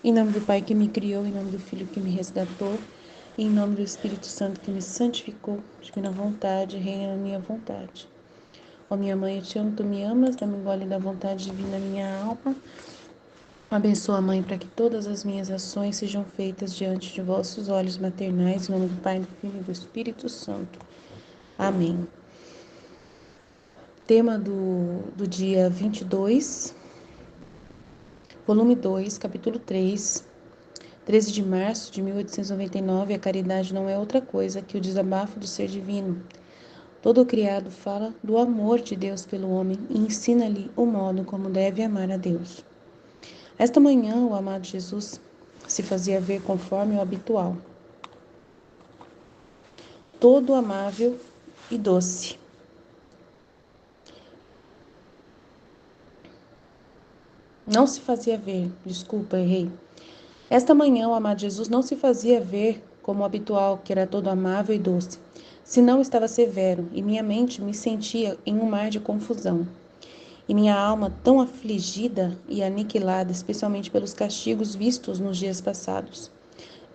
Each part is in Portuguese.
Em nome do Pai que me criou, em nome do Filho que me resgatou, em nome do Espírito Santo que me santificou, divina vontade, reina na minha vontade. Ó minha mãe, eu te amo, tu me amas, dá-me gole da vontade divina na minha alma. Abençoa, Mãe, para que todas as minhas ações sejam feitas diante de vossos olhos maternais, em nome do Pai, do Filho e do Espírito Santo. Amém. Tema do dia 22, volume 2, capítulo 3, 13 de março de 1899, a caridade não é outra coisa que o desabafo do ser divino. Todo o criado fala do amor de Deus pelo homem e ensina-lhe o modo como deve amar a Deus. Esta manhã, o amado Jesus se fazia ver conforme o habitual, todo amável e doce. Não se fazia ver, desculpa, errei. Esta manhã, o amado Jesus não se fazia ver como o habitual, que era todo amável e doce, senão estava severo, e minha mente me sentia em um mar de confusão. E minha alma tão afligida e aniquilada, especialmente pelos castigos vistos nos dias passados.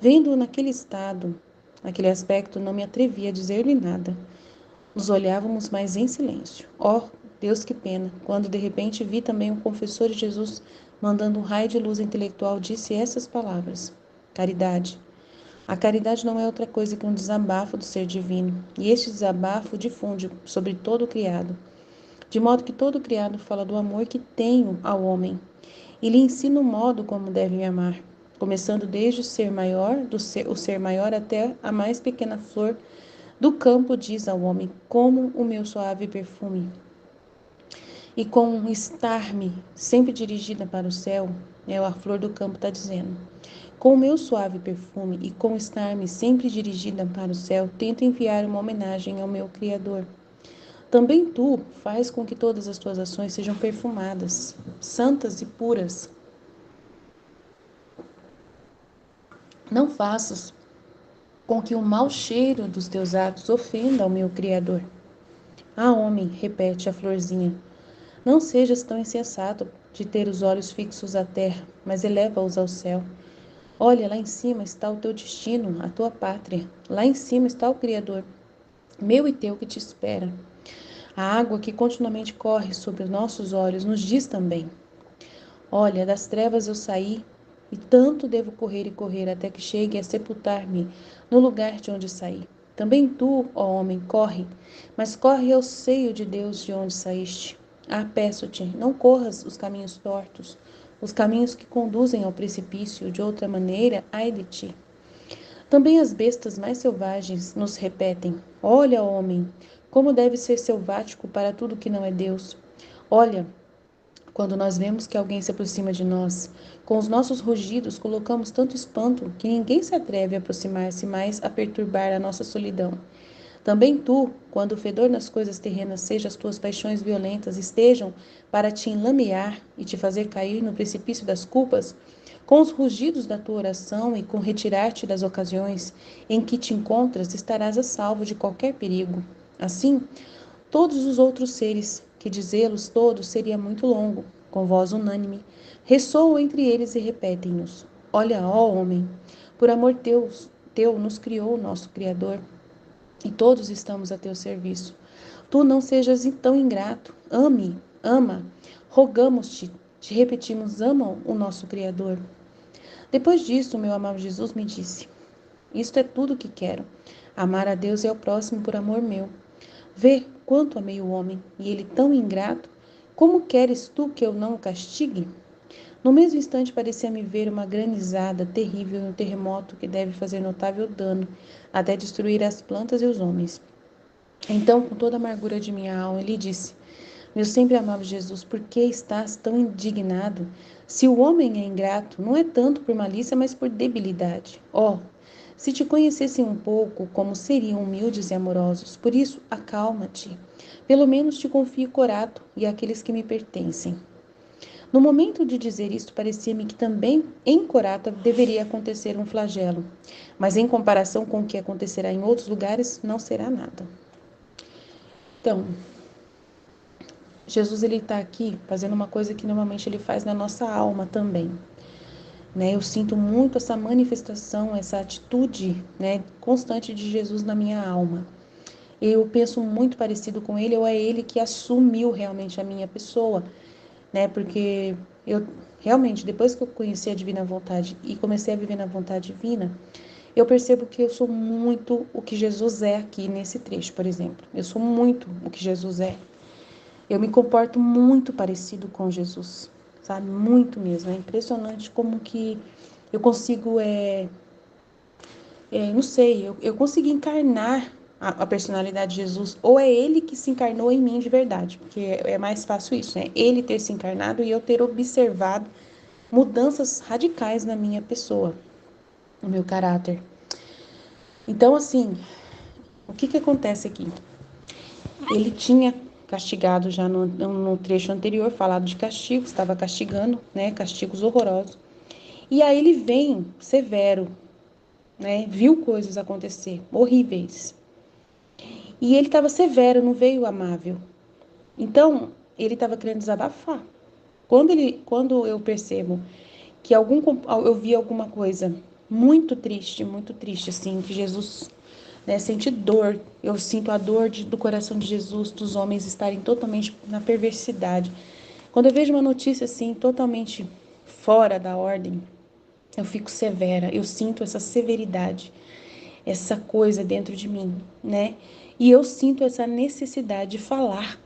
Vendo-o naquele estado, naquele aspecto, não me atrevia a dizer-lhe nada. Nos olhávamos, mas em silêncio. Oh, Deus, que pena! Quando de repente vi também o confessor de Jesus, mandando um raio de luz intelectual, disse essas palavras: caridade. A caridade não é outra coisa que um desabafo do ser divino, e este desabafo difunde sobre todo o criado, de modo que todo o criado fala do amor que tenho ao homem, e lhe ensina o modo como deve me amar, começando desde o ser maior, o ser maior até a mais pequena flor do campo, diz ao homem, como o meu suave perfume. E com estar-me sempre dirigida para o céu, a flor do campo está dizendo, com o meu suave perfume e com estar-me sempre dirigida para o céu, tento enviar uma homenagem ao meu Criador. Também tu faz com que todas as tuas ações sejam perfumadas, santas e puras. Não faças com que o mau cheiro dos teus atos ofenda ao meu Criador. Ah, homem, repete a florzinha, não sejas tão insensato de ter os olhos fixos à terra, mas eleva-os ao céu. Olha, lá em cima está o teu destino, a tua pátria. Lá em cima está o Criador, meu e teu, que te espera. A água que continuamente corre sobre os nossos olhos nos diz também: olha, das trevas eu saí, e tanto devo correr e correr até que chegue a sepultar-me no lugar de onde saí. Também tu, ó homem, corre, mas corre ao seio de Deus de onde saíste. Ah, peço-te, não corras os caminhos tortos, os caminhos que conduzem ao precipício, de outra maneira, ai de ti. Também as bestas mais selvagens nos repetem: olha, homem, como deve ser selvático para tudo que não é Deus. Olha, quando nós vemos que alguém se aproxima de nós, com os nossos rugidos colocamos tanto espanto que ninguém se atreve a aproximar-se mais a perturbar a nossa solidão. Também tu, quando o fedor nas coisas terrenas seja as tuas paixões violentas, estejam para te enlamear e te fazer cair no precipício das culpas, com os rugidos da tua oração e com retirar-te das ocasiões em que te encontras, estarás a salvo de qualquer perigo. Assim, todos os outros seres, que dizê-los todos seria muito longo, com voz unânime, ressoam entre eles e repetem-nos: olha, ó homem, por amor teu nos criou o nosso Criador, e todos estamos a teu serviço. Tu não sejas tão ingrato. Ama. Rogamos-te, te repetimos, amam o nosso Criador. Depois disso, meu amado Jesus me disse: isto é tudo o que quero. Amar a Deus e ao próximo por amor meu. Vê quanto amei o homem, e ele tão ingrato. Como queres tu que eu não o castigue? No mesmo instante parecia-me ver uma granizada terrível e um terremoto que deve fazer notável dano, até destruir as plantas e os homens. Então, com toda a amargura de minha alma, ele disse: meu sempre amado Jesus, por que estás tão indignado? Se o homem é ingrato, não é tanto por malícia, mas por debilidade. Oh, se te conhecessem um pouco, como seriam humildes e amorosos. Por isso, acalma-te. Pelo menos te confio Corato e aqueles que me pertencem. No momento de dizer isto, parecia-me que também em Corata deveria acontecer um flagelo, mas em comparação com o que acontecerá em outros lugares, não será nada. Então, Jesus ele está aqui fazendo uma coisa que normalmente ele faz na nossa alma também. né? Eu sinto muito essa manifestação, essa atitude, né, constante de Jesus na minha alma. Eu penso muito parecido com ele, ou é ele que assumiu realmente a minha pessoa, né? Porque eu realmente, depois que eu conheci a divina vontade e comecei a viver na vontade divina, eu percebo que eu sou muito o que Jesus é aqui nesse trecho, por exemplo. Eu sou muito o que Jesus é. Eu me comporto muito parecido com Jesus, sabe? Muito mesmo. É impressionante como que eu consigo, não sei, eu consegui encarnar a personalidade de Jesus, ou é ele que se encarnou em mim de verdade, porque é mais fácil isso, né? Ele ter se encarnado e eu ter observado mudanças radicais na minha pessoa, no meu caráter. Então, assim, o que que acontece aqui? Ele tinha castigado já no trecho anterior, falado de castigo, estava castigando, né? Castigos horrorosos. E aí ele vem severo, né? Viu coisas acontecer horríveis. E ele estava severo, não veio amável. Então, ele estava querendo desabafar. Quando eu percebo que eu vi alguma coisa muito triste, assim, que Jesus, né, sente dor. Eu sinto a dor do coração de Jesus, dos homens estarem totalmente na perversidade. Quando eu vejo uma notícia assim, totalmente fora da ordem, eu fico severa, eu sinto essa severidade, essa coisa dentro de mim, né? E eu sinto essa necessidade de falar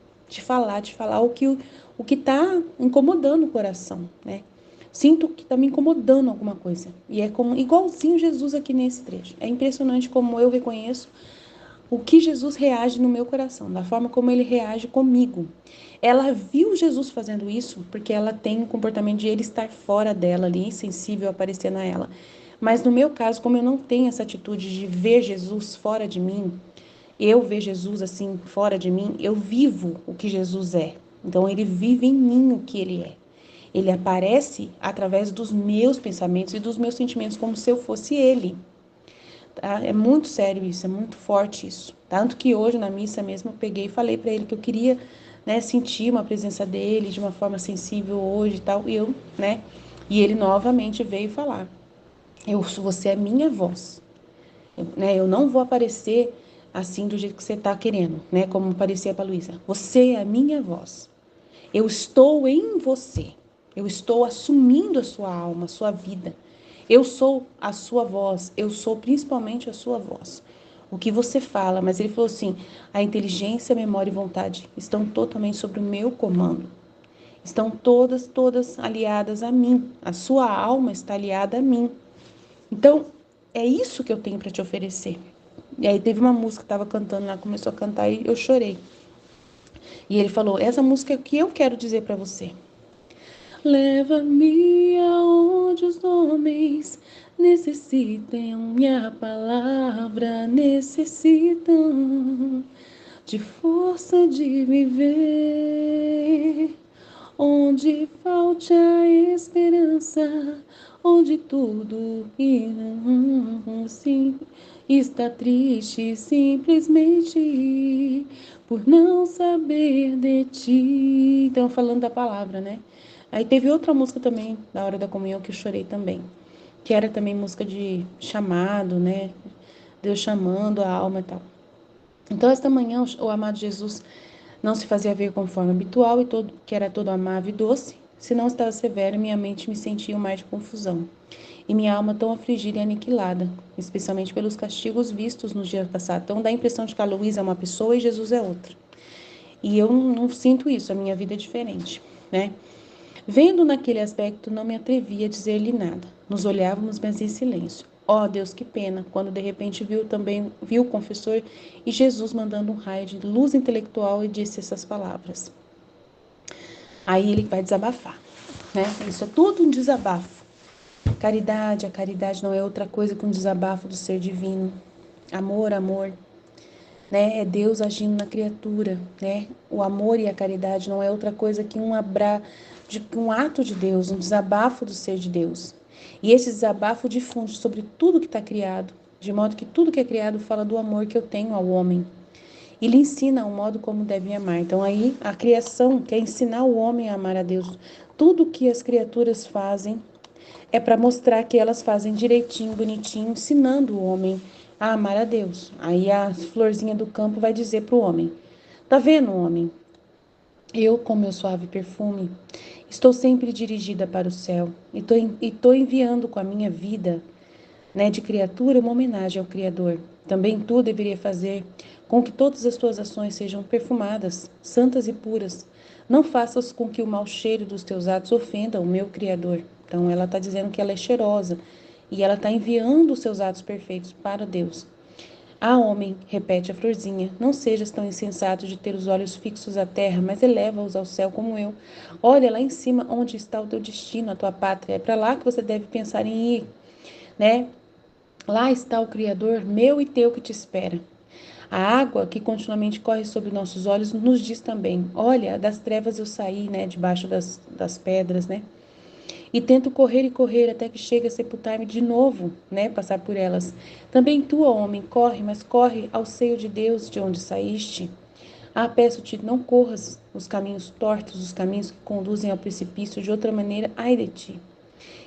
o que tá incomodando o coração, né? Sinto que tá me incomodando alguma coisa. E é como igualzinho Jesus aqui nesse trecho. É impressionante como eu reconheço o que Jesus reage no meu coração, da forma como ele reage comigo. Ela viu Jesus fazendo isso porque ela tem o comportamento de ele estar fora dela ali, insensível, aparecendo a ela. Mas no meu caso, como eu não tenho essa atitude de ver Jesus fora de mim, eu ver Jesus assim fora de mim, eu vivo o que Jesus é. Então ele vive em mim o que ele é. Ele aparece através dos meus pensamentos e dos meus sentimentos, como se eu fosse ele. Tá? É muito sério isso, é muito forte isso. Tanto que hoje na missa mesmo eu peguei e falei para ele que eu queria, né, sentir uma presença dele de uma forma sensível hoje e tal. E ele novamente veio falar: você é minha voz, né? Eu não vou aparecer assim do jeito que você está querendo, né? Como parecia para Luísa. Você é a minha voz. Eu estou em você. Eu estou assumindo a sua alma, a sua vida. Eu sou a sua voz. Eu sou principalmente a sua voz. O que você fala, mas ele falou assim: a inteligência, a memória e vontade estão totalmente sobre o meu comando. Estão todas aliadas a mim. A sua alma está aliada a mim. Então, é isso que eu tenho para te oferecer. E aí teve uma música que estava cantando lá, começou a cantar e eu chorei. E ele falou: essa música é o que eu quero dizer para você. Leva-me aonde os homens necessitem, minha palavra necessitam de força de viver. Onde falte a esperança, onde tudo sim, está triste simplesmente por não saber de ti. Então, falando da palavra, né? Aí teve outra música também, na hora da comunhão, que eu chorei também, que era também música de chamado, né? Deus chamando a alma e tal. Então, esta manhã, o amado Jesus não se fazia ver conforme habitual, que era todo amável e doce. Se não estava severo, minha mente me sentia um mar de confusão. E minha alma tão afligida e aniquilada, especialmente pelos castigos vistos nos dias passados. Então dá a impressão de que a Luísa é uma pessoa e Jesus é outra. E eu não sinto isso, a minha vida é diferente, né? Vendo naquele aspecto, não me atrevia a dizer-lhe nada. Nos olhávamos, mas em silêncio. Ó Deus, que pena, quando de repente viu o confessor e Jesus mandando um raio de luz intelectual e disse essas palavras. Aí ele vai desabafar, né? Isso é tudo um desabafo. Caridade, a caridade não é outra coisa que um desabafo do ser divino. Amor, amor, né? É Deus agindo na criatura, né? O amor e a caridade não é outra coisa que um ato de Deus, um desabafo do ser de Deus. E esse desabafo difunde sobre tudo que está criado, de modo que tudo que é criado fala do amor que eu tenho ao homem. E lhe ensina o modo como deve amar. Então aí a criação quer ensinar o homem a amar a Deus. Tudo que as criaturas fazem É para mostrar que elas fazem direitinho, bonitinho, ensinando o homem a amar a Deus. Aí a florzinha do campo vai dizer para o homem: tá vendo, homem? Eu, com meu suave perfume, estou sempre dirigida para o céu e estou enviando com a minha vida, né, de criatura, uma homenagem ao Criador. Também tu deveria fazer com que todas as tuas ações sejam perfumadas, santas e puras. Não faças com que o mau cheiro dos teus atos ofenda o meu Criador. Então, ela está dizendo que ela é cheirosa e ela está enviando os seus atos perfeitos para Deus. Ah, homem, repete a florzinha, não sejas tão insensato de ter os olhos fixos à terra, mas eleva-os ao céu como eu. Olha lá em cima onde está o teu destino, a tua pátria. É para lá que você deve pensar em ir, né? Lá está o Criador meu e teu que te espera. A água que continuamente corre sobre nossos olhos nos diz também: olha, das trevas eu saí, né? Debaixo das pedras, né? E tento correr e correr até que chegue a sepultar-me de novo, né? Passar por elas. Também tu, ó homem, corre, mas corre ao seio de Deus de onde saíste. Ah, peço-te, não corras os caminhos tortos, os caminhos que conduzem ao precipício, de outra maneira, ai de ti.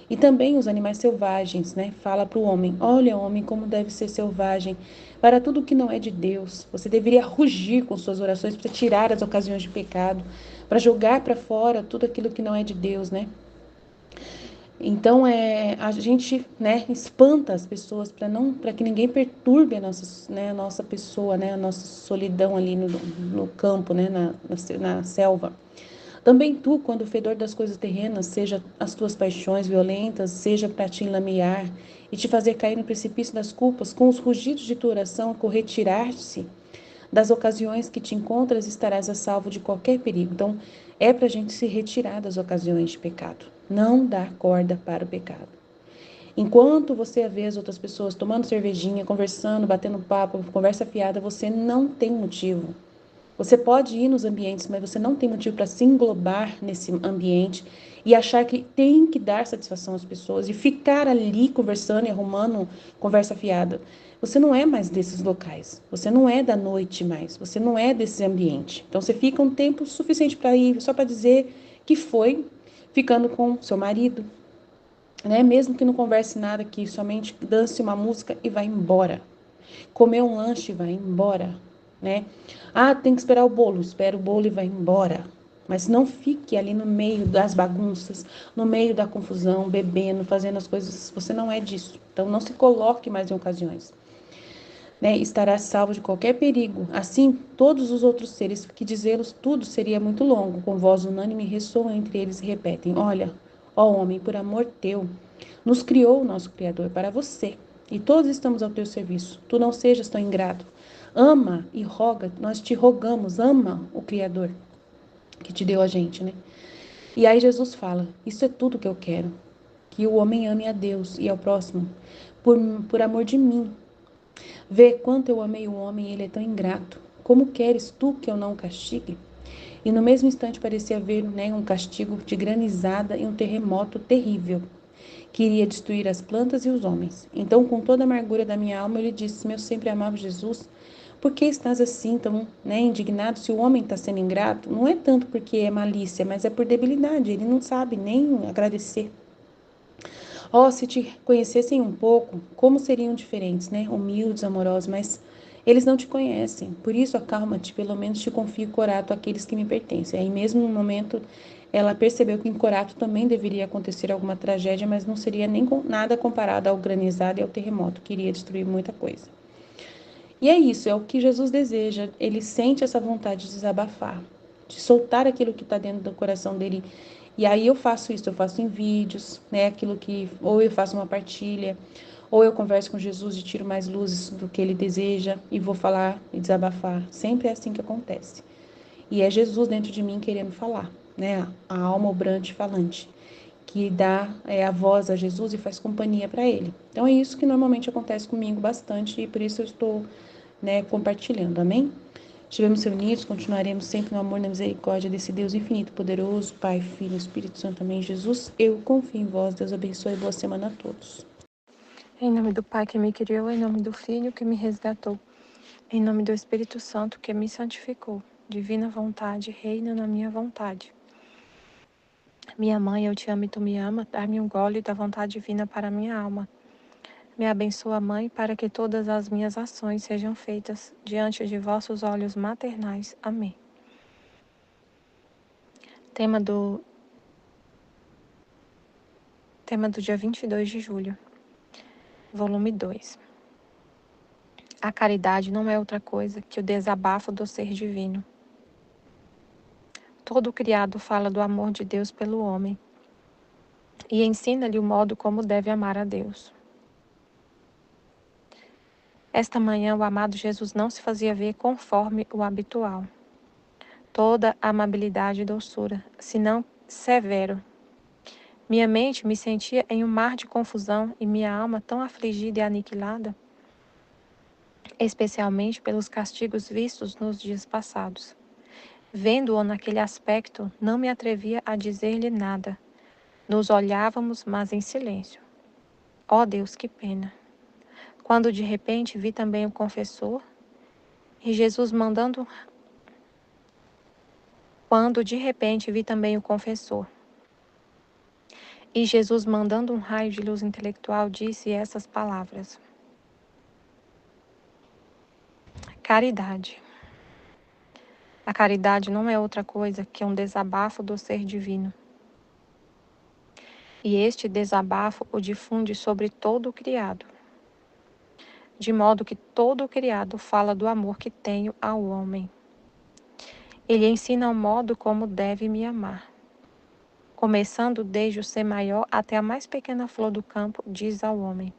E também os animais selvagens, né? Fala para o homem: olha, homem, como deve ser selvagem para tudo que não é de Deus. Você deveria rugir com suas orações para tirar as ocasiões de pecado, para jogar para fora tudo aquilo que não é de Deus, né? Então, a gente, né, espanta as pessoas para que ninguém perturbe a nossa pessoa, né, a nossa solidão ali no campo, né, na selva. Também tu, quando o fedor das coisas terrenas, seja as tuas paixões violentas, seja para te enlamear e te fazer cair no precipício das culpas, com os rugidos de tua oração a correr tirar-se das ocasiões que te encontras, estarás a salvo de qualquer perigo. Então, é para a gente se retirar das ocasiões de pecado. Não dar corda para o pecado. Enquanto você vê as outras pessoas tomando cervejinha, conversando, batendo papo, conversa fiada, você não tem motivo. Você pode ir nos ambientes, mas você não tem motivo para se englobar nesse ambiente e achar que tem que dar satisfação às pessoas e ficar ali conversando e arrumando conversa fiada. Você não é mais desses locais. Você não é da noite mais. Você não é desse ambiente. Então você fica um tempo suficiente para ir só para dizer que foi ficando com seu marido, né? Mesmo que não converse nada, que somente dance uma música e vai embora. Comer um lanche e vai embora, né? Ah, tem que esperar o bolo. Espera o bolo e vai embora. Mas não fique ali no meio das bagunças, no meio da confusão, bebendo, fazendo as coisas. Você não é disso. Então não se coloque mais em ocasiões. Né? Estará salvo de qualquer perigo. Assim, todos os outros seres, que dizê-los tudo seria muito longo, com voz unânime ressoam entre eles e repetem: olha, ó homem, por amor teu, nos criou o nosso Criador para você, e todos estamos ao teu serviço. Tu não sejas tão ingrato. Ama e roga, nós te rogamos, ama o Criador que te deu a gente, né? E aí Jesus fala: isso é tudo que eu quero, que o homem ame a Deus e ao próximo, por amor de mim. Vê quanto eu amei o homem e ele é tão ingrato. Como queres tu que eu não o castigue? E no mesmo instante parecia haver, né, um castigo de granizada e um terremoto terrível, que iria destruir as plantas e os homens. Então, com toda a amargura da minha alma, eu lhe disse: meu sempre amado Jesus, por que estás assim tão, né, indignado? Se o homem está sendo ingrato, não é tanto porque é malícia, mas é por debilidade. Ele não sabe nem agradecer. Oh, se te conhecessem um pouco, como seriam diferentes, né? Humildes, amorosos, mas eles não te conhecem. Por isso, acalma-te, pelo menos te confio Corato àqueles que me pertencem. Aí mesmo no momento, ela percebeu que em Corato também deveria acontecer alguma tragédia, mas não seria nem nada comparado ao granizado e ao terremoto, que iria destruir muita coisa. E é isso, é o que Jesus deseja. Ele sente essa vontade de desabafar, de soltar aquilo que está dentro do coração dele. E aí eu faço isso, eu faço em vídeos, né? Aquilo que, ou eu faço uma partilha, ou eu converso com Jesus e tiro mais luzes do que ele deseja e vou falar e desabafar. Sempre é assim que acontece. E é Jesus dentro de mim querendo falar, né? A alma obrante falante, que dá a voz a Jesus e faz companhia para ele. Então é isso que normalmente acontece comigo bastante e por isso eu estou, né, compartilhando, amém? Estivemos reunidos, continuaremos sempre no amor e na misericórdia desse Deus infinito, poderoso, Pai, Filho, Espírito Santo, amém. Jesus, eu confio em vós, Deus abençoe e boa semana a todos. Em nome do Pai que me criou, em nome do Filho que me resgatou, em nome do Espírito Santo que me santificou, divina vontade, reina na minha vontade. Minha mãe, eu te amo e tu me ama, dá-me um gole da vontade divina para minha alma. Me abençoa, Mãe, para que todas as minhas ações sejam feitas diante de vossos olhos maternais. Amém. Tema do dia 22 de julho, volume 2. A caridade não é outra coisa que o desabafo do ser divino. Todo criado fala do amor de Deus pelo homem e ensina-lhe o modo como deve amar a Deus. Esta manhã o amado Jesus não se fazia ver conforme o habitual. Toda amabilidade e doçura, senão severo. Minha mente me sentia em um mar de confusão e minha alma tão afligida e aniquilada, especialmente pelos castigos vistos nos dias passados. Vendo-o naquele aspecto, não me atrevia a dizer-lhe nada. Nos olhávamos, mas em silêncio. Ó Deus, que pena! Quando de repente vi também o confessor, e Jesus mandando... um raio de luz intelectual, disse essas palavras: Caridade. A caridade não é outra coisa que um desabafo do ser divino. E este desabafo o difunde sobre todo o criado, de modo que todo o criado fala do amor que tenho ao homem. Ele ensina o modo como deve me amar. Começando desde o ser maior até a mais pequena flor do campo, diz ao homem: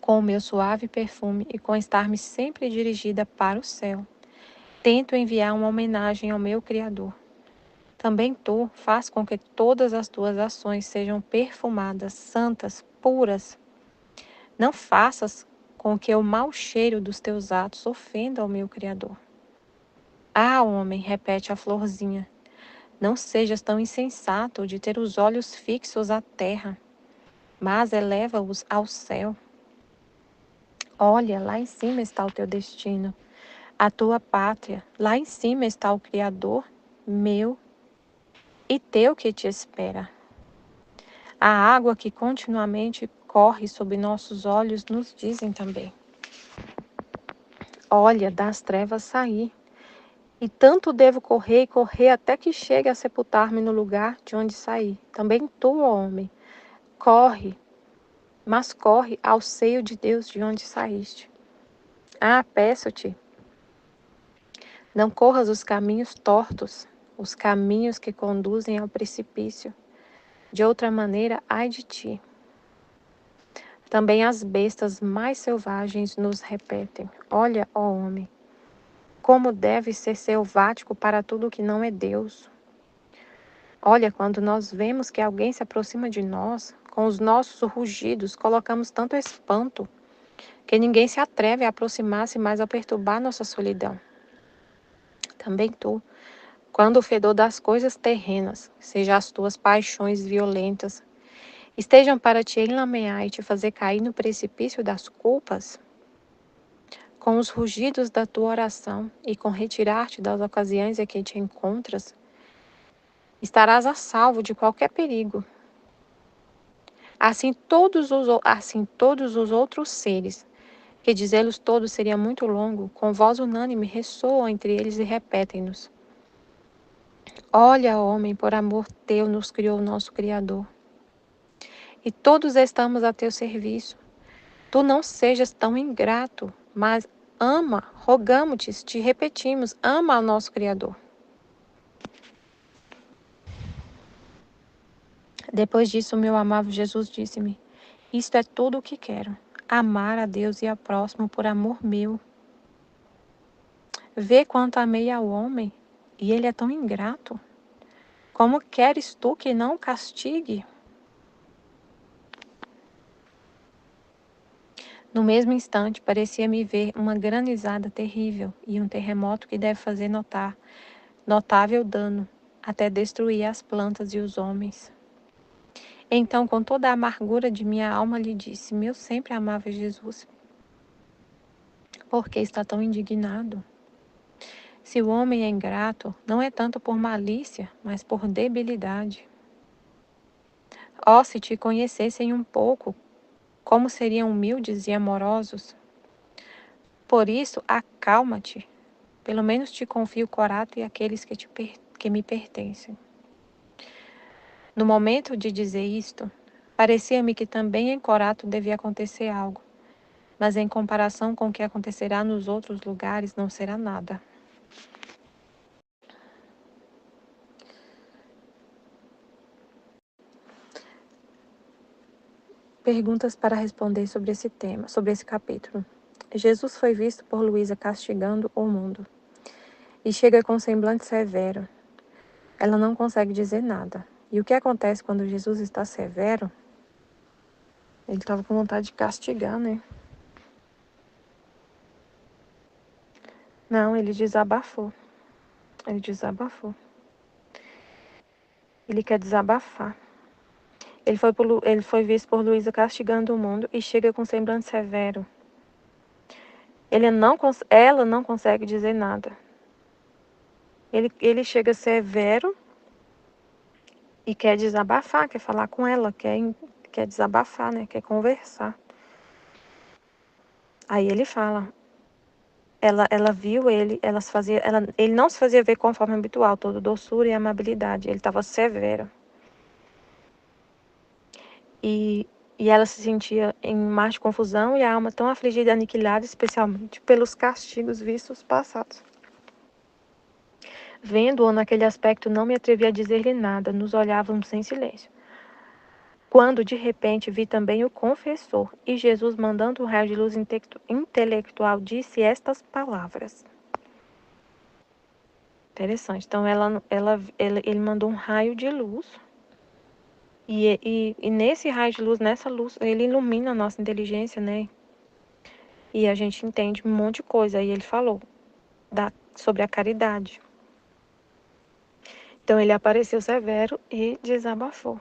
com o meu suave perfume e com estar-me sempre dirigida para o céu, tento enviar uma homenagem ao meu Criador. Também tu faz com que todas as tuas ações sejam perfumadas, santas, puras. Não faças com que o mau cheiro dos teus atos ofenda ao meu Criador. Ah, homem, repete a florzinha, não sejas tão insensato de ter os olhos fixos à terra, mas eleva-os ao céu. Olha, lá em cima está o teu destino, a tua pátria, lá em cima está o Criador, meu e teu que te espera. A água que continuamente corre sob nossos olhos nos dizem também: olha, das trevas saí, e tanto devo correr e correr até que chegue a sepultar-me no lugar de onde saí. Também tu, ó homem, corre, mas corre ao seio de Deus de onde saíste. Ah, peço-te, não corras os caminhos tortos, os caminhos que conduzem ao precipício. De outra maneira, ai de ti. Também as bestas mais selvagens nos repetem: olha, ó homem, como deve ser selvático para tudo que não é Deus. Olha, quando nós vemos que alguém se aproxima de nós, com os nossos rugidos, colocamos tanto espanto que ninguém se atreve a aproximar-se mais a perturbar nossa solidão. Também tu, quando o fedor das coisas terrenas, seja as tuas paixões violentas, estejam para te enlamear e te fazer cair no precipício das culpas, com os rugidos da tua oração e com retirar-te das ocasiões em que te encontras, estarás a salvo de qualquer perigo. Assim todos os outros seres, que dizê-los todos seria muito longo, com voz unânime ressoam entre eles e repetem-nos: olha, homem, por amor teu nos criou o nosso Criador. E todos estamos a teu serviço. Tu não sejas tão ingrato, mas ama, rogamo-te, te repetimos, ama ao nosso Criador. Depois disso, meu amável Jesus disse-me: isto é tudo o que quero, amar a Deus e ao próximo por amor meu. Vê quanto amei ao homem, e ele é tão ingrato. Como queres tu que não o castigue? No mesmo instante, parecia-me ver uma granizada terrível e um terremoto que deve fazer notável dano, até destruir as plantas e os homens. Então, com toda a amargura de minha alma, lhe disse: meu sempre amável Jesus, por que está tão indignado? Se o homem é ingrato, não é tanto por malícia, mas por debilidade. Se te conhecessem um pouco, como seriam humildes e amorosos. Por isso, acalma-te. Pelo menos te confio Corato e aqueles que me pertencem. No momento de dizer isto, parecia-me que também em Corato devia acontecer algo, mas em comparação com o que acontecerá nos outros lugares, não será nada. Perguntas para responder sobre esse tema, sobre esse capítulo. Jesus foi visto por Luísa castigando o mundo e chega com semblante severo. Ela não consegue dizer nada. E o que acontece quando Jesus está severo? Ele estava com vontade de castigar, né? Não, ele desabafou. Ele desabafou. Ele quer desabafar. Ele foi visto por Luísa castigando o mundo e chega com semblante severo. Ela não consegue dizer nada. Ele chega severo e quer desabafar, quer falar com ela, quer desabafar, né? Quer conversar. Aí ele fala. Ela viu ele, ele não se fazia ver com a forma habitual, toda doçura e amabilidade. Ele estava severo. E ela se sentia em mar de confusão e a alma tão afligida e aniquilada, especialmente pelos castigos vistos passados. Vendo-o naquele aspecto, não me atrevi a dizer-lhe nada, nos olhávamos em silêncio. Quando, de repente, vi também o confessor, e Jesus, mandando um raio de luz intelectual, disse estas palavras. Interessante. Então, ele mandou um raio de luz, e nesse raio de luz, nessa luz, ele ilumina a nossa inteligência, né? E a gente entende um monte de coisa. Aí ele falou sobre a caridade. Então, ele apareceu severo e desabafou.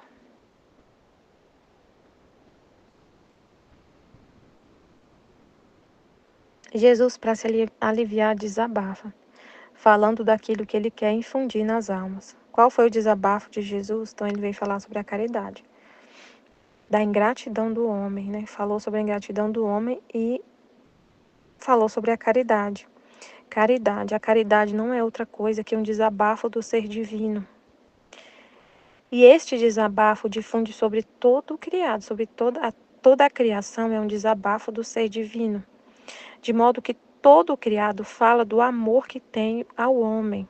Jesus, para se aliviar, desabafa, falando daquilo que ele quer infundir nas almas. Qual foi o desabafo de Jesus? Então, ele veio falar sobre a caridade, da ingratidão do homem, né? Falou sobre a ingratidão do homem e falou sobre a caridade. A caridade não é outra coisa que um desabafo do ser divino. E este desabafo difunde sobre todo o criado, sobre toda a criação, é um desabafo do ser divino. De modo que todo o criado fala do amor que tenho ao homem.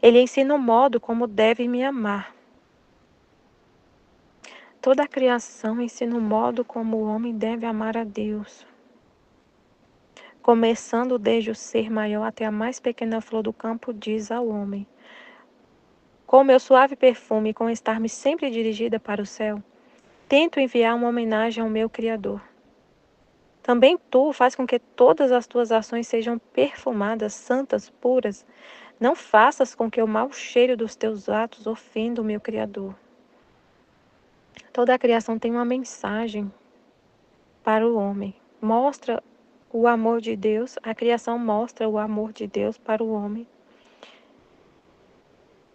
Ele ensina o modo como deve me amar. Toda a criação ensina o modo como o homem deve amar a Deus. Começando desde o ser maior até a mais pequena flor do campo, diz ao homem: com meu suave perfume e com estar-me sempre dirigida para o céu, tento enviar uma homenagem ao meu Criador. Também tu faz com que todas as tuas ações sejam perfumadas, santas, puras. Não faças com que o mau cheiro dos teus atos ofenda o meu Criador. Toda a criação tem uma mensagem para o homem. Mostra o amor de Deus, a criação mostra o amor de Deus para o homem.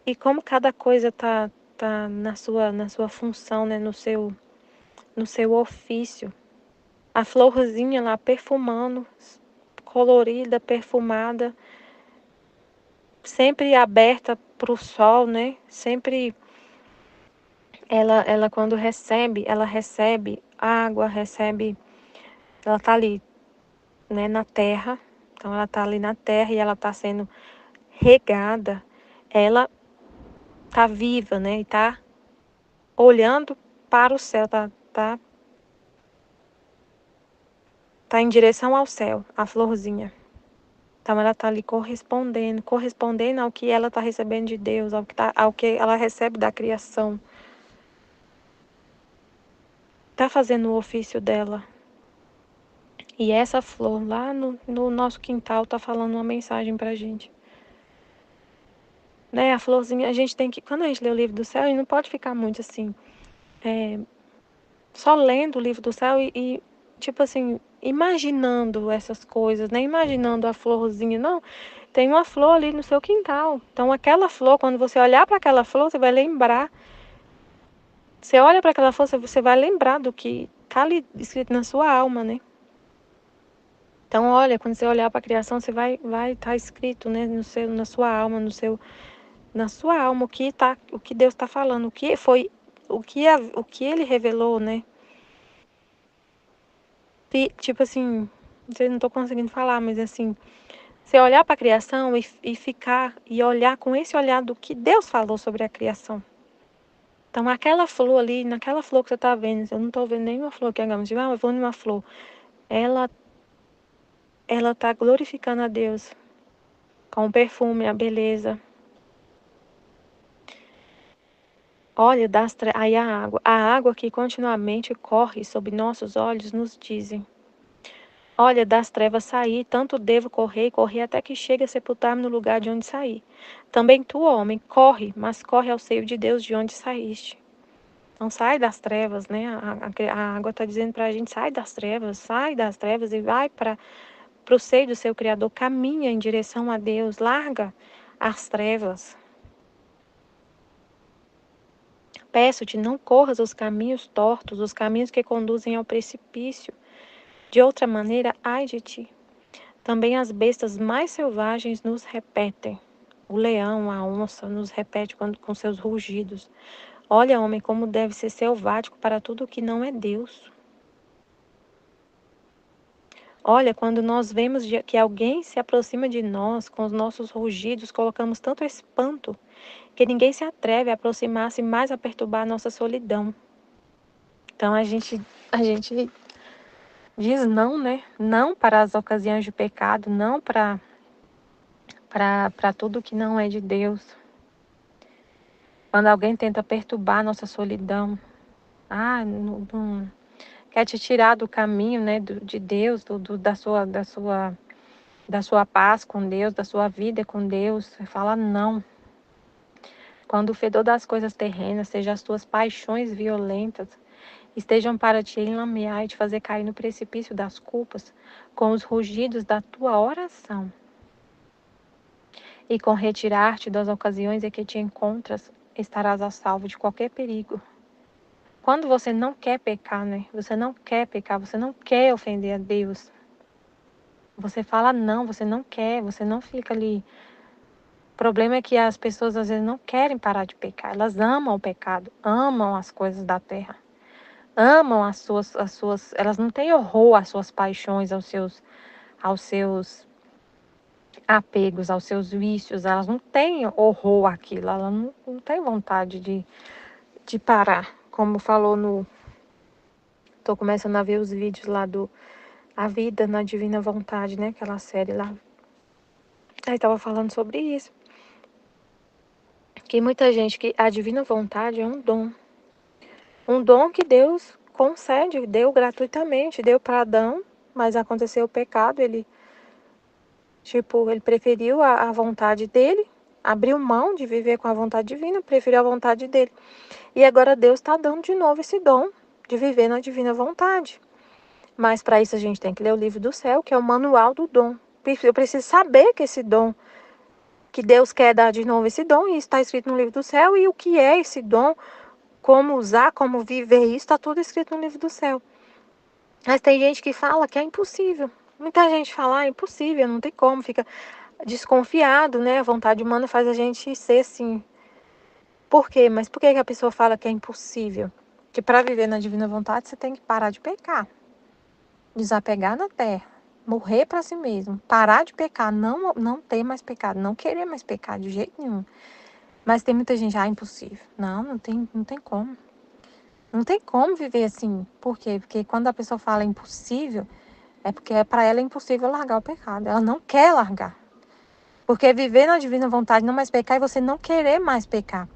E como cada coisa tá na sua função, né, no seu ofício. A florzinha lá perfumando, colorida, perfumada, sempre aberta para o sol, né? Sempre ela quando ela recebe água, ela tá ali, né, na terra. Então ela tá ali na terra e ela tá sendo regada. Ela tá viva, né? E tá olhando para o céu, tá em direção ao céu, a florzinha. Então ela tá ali correspondendo ao que ela tá recebendo de Deus, ao que ela recebe da criação. Tá fazendo o ofício dela. E essa flor lá no nosso quintal tá falando uma mensagem pra gente. Né? A florzinha, a gente tem que, quando a gente lê o livro do céu, a gente não pode ficar muito assim, só lendo o livro do céu e tipo assim, imaginando essas coisas, né? Imaginando a florzinha, não. tem uma flor ali no seu quintal. Então, aquela flor, quando você olhar para aquela flor, você vai lembrar. Você olha para aquela flor, você vai lembrar do que está ali escrito na sua alma, né? Então, olha, quando você olhar para a criação, você vai estar escrito, né, na sua alma, na sua alma, o que Deus está falando, o que Ele revelou, né? Tipo assim, não estou conseguindo falar, mas assim, você olhar para a criação e ficar e olhar com esse olhar do que Deus falou sobre a criação. Então, aquela flor ali, naquela flor que você está vendo, eu não estou vendo nenhuma flor aqui agora, mas eu vou numa flor, ela está glorificando a Deus com o perfume, a beleza. Olha, aí a água que continuamente corre sob nossos olhos nos dizem: olha, das trevas saí, tanto devo correr, correr até que chegue a sepultar-me no lugar de onde saí. Também tu, homem, corre, mas corre ao seio de Deus de onde saíste. Então sai das trevas, né? A água está dizendo para a gente: sai das trevas e vai para o seio do seu Criador, caminha em direção a Deus, larga as trevas. Peço-te, não corras os caminhos tortos, os caminhos que conduzem ao precipício. De outra maneira, ai de ti. Também as bestas mais selvagens nos repetem. O leão, a onça, nos repete com seus rugidos. Olha, homem, como deve ser selvático para tudo o que não é Deus. Olha, quando nós vemos que alguém se aproxima de nós com os nossos rugidos, colocamos tanto espanto que ninguém se atreve a aproximar-se mais a perturbar a nossa solidão. Então a gente diz não, né? Não para as ocasiões de pecado, não para tudo que não é de Deus. Quando alguém tenta perturbar a nossa solidão, não quer te tirar do caminho, né, de Deus, da sua paz com Deus, da sua vida com Deus, você fala não. Quando o fedor das coisas terrenas, seja as tuas paixões violentas, estejam para te enlamear e te fazer cair no precipício das culpas, com os rugidos da tua oração, e com retirar-te das ocasiões em que te encontras, estarás a salvo de qualquer perigo. Quando você não quer pecar, né? Você não quer pecar, você não quer ofender a Deus. Você fala não, você não quer, você não fica ali. O problema é que as pessoas às vezes não querem parar de pecar. Elas amam o pecado, amam as coisas da terra. Amam elas não têm horror às suas paixões, aos seus apegos, aos seus vícios, elas não têm horror àquilo, elas não têm vontade de parar. Como falou tô começando a ver os vídeos lá do A Vida na Divina Vontade, né? Aquela série lá. Aí tava falando sobre isso. Que muita gente, que a divina vontade é um dom. Um dom que Deus concede, deu gratuitamente, deu para Adão, mas aconteceu o pecado, ele preferiu a vontade dele, abriu mão de viver com a vontade divina, preferiu a vontade dele. E agora Deus está dando de novo esse dom de viver na divina vontade. Mas para isso a gente tem que ler o livro do céu, que é o manual do dom. Eu preciso saber que esse dom, que Deus quer dar de novo esse dom, e isso está escrito no livro do céu, e o que é esse dom, como usar, como viver isso, está tudo escrito no livro do céu. Mas tem gente que fala que é impossível. Muita gente fala, é impossível, não tem como, fica desconfiado, né? A vontade humana faz a gente ser assim. Por quê? Mas por que a pessoa fala que é impossível? Que para viver na divina vontade você tem que parar de pecar, desapegar da terra, morrer para si mesmo, parar de pecar, não ter mais pecado, não querer mais pecar de jeito nenhum. Mas tem muita gente, impossível. Não tem como. Não tem como viver assim. Por quê? Porque quando a pessoa fala impossível, é porque para ela é impossível largar o pecado. Ela não quer largar. Porque viver na divina vontade, não mais pecar, é você não querer mais pecar.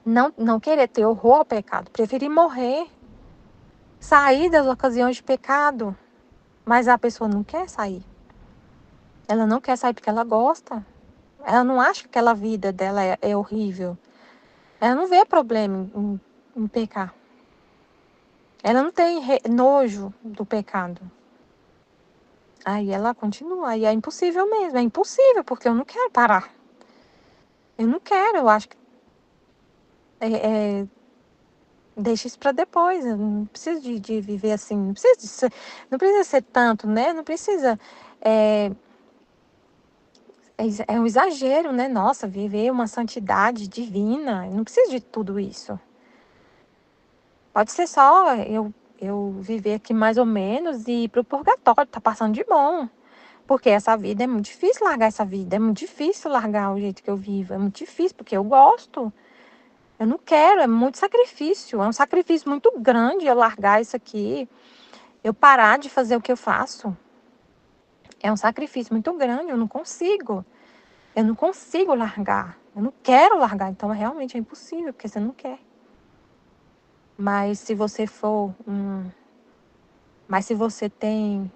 Não querer ter horror ao pecado. Preferir morrer. Sair das ocasiões de pecado. Mas a pessoa não quer sair. Ela não quer sair porque ela gosta. Ela não acha que aquela vida dela é horrível. Ela não vê problema em pecar. Ela não tem nojo do pecado. Aí ela continua, aí é impossível mesmo, é impossível, porque eu não quero parar. Eu não quero, eu acho que deixa isso para depois. Eu não preciso de viver assim, não precisa ser tanto, né? Não precisa. É, é um exagero, né? Nossa, viver uma santidade divina. Eu não preciso de tudo isso. Pode ser só eu viver aqui mais ou menos e ir pro purgatório, tá passando de bom. Porque essa vida é muito difícil largar essa vida. É muito difícil largar o jeito que eu vivo. É muito difícil, porque eu gosto. Eu não quero, é muito sacrifício. É um sacrifício muito grande eu largar isso aqui. Eu parar de fazer o que eu faço. É um sacrifício muito grande, eu não consigo. Eu não consigo largar. Eu não quero largar. Então, realmente é impossível, porque você não quer. Mas se você Mas se você tem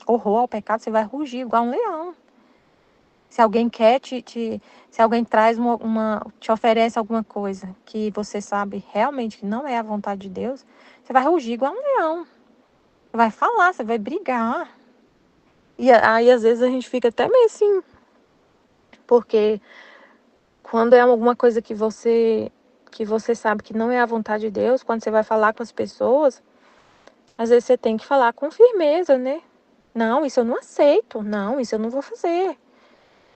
horror ao pecado, você vai rugir igual um leão. Se alguém quer se alguém traz te oferece alguma coisa que você sabe realmente que não é a vontade de Deus, você vai rugir igual um leão. Você vai falar, você vai brigar. E aí, às vezes, a gente fica até meio assim, porque quando é alguma coisa que você sabe que não é a vontade de Deus, quando você vai falar com as pessoas, às vezes você tem que falar com firmeza, né? Não, isso eu não aceito. Não, isso eu não vou fazer.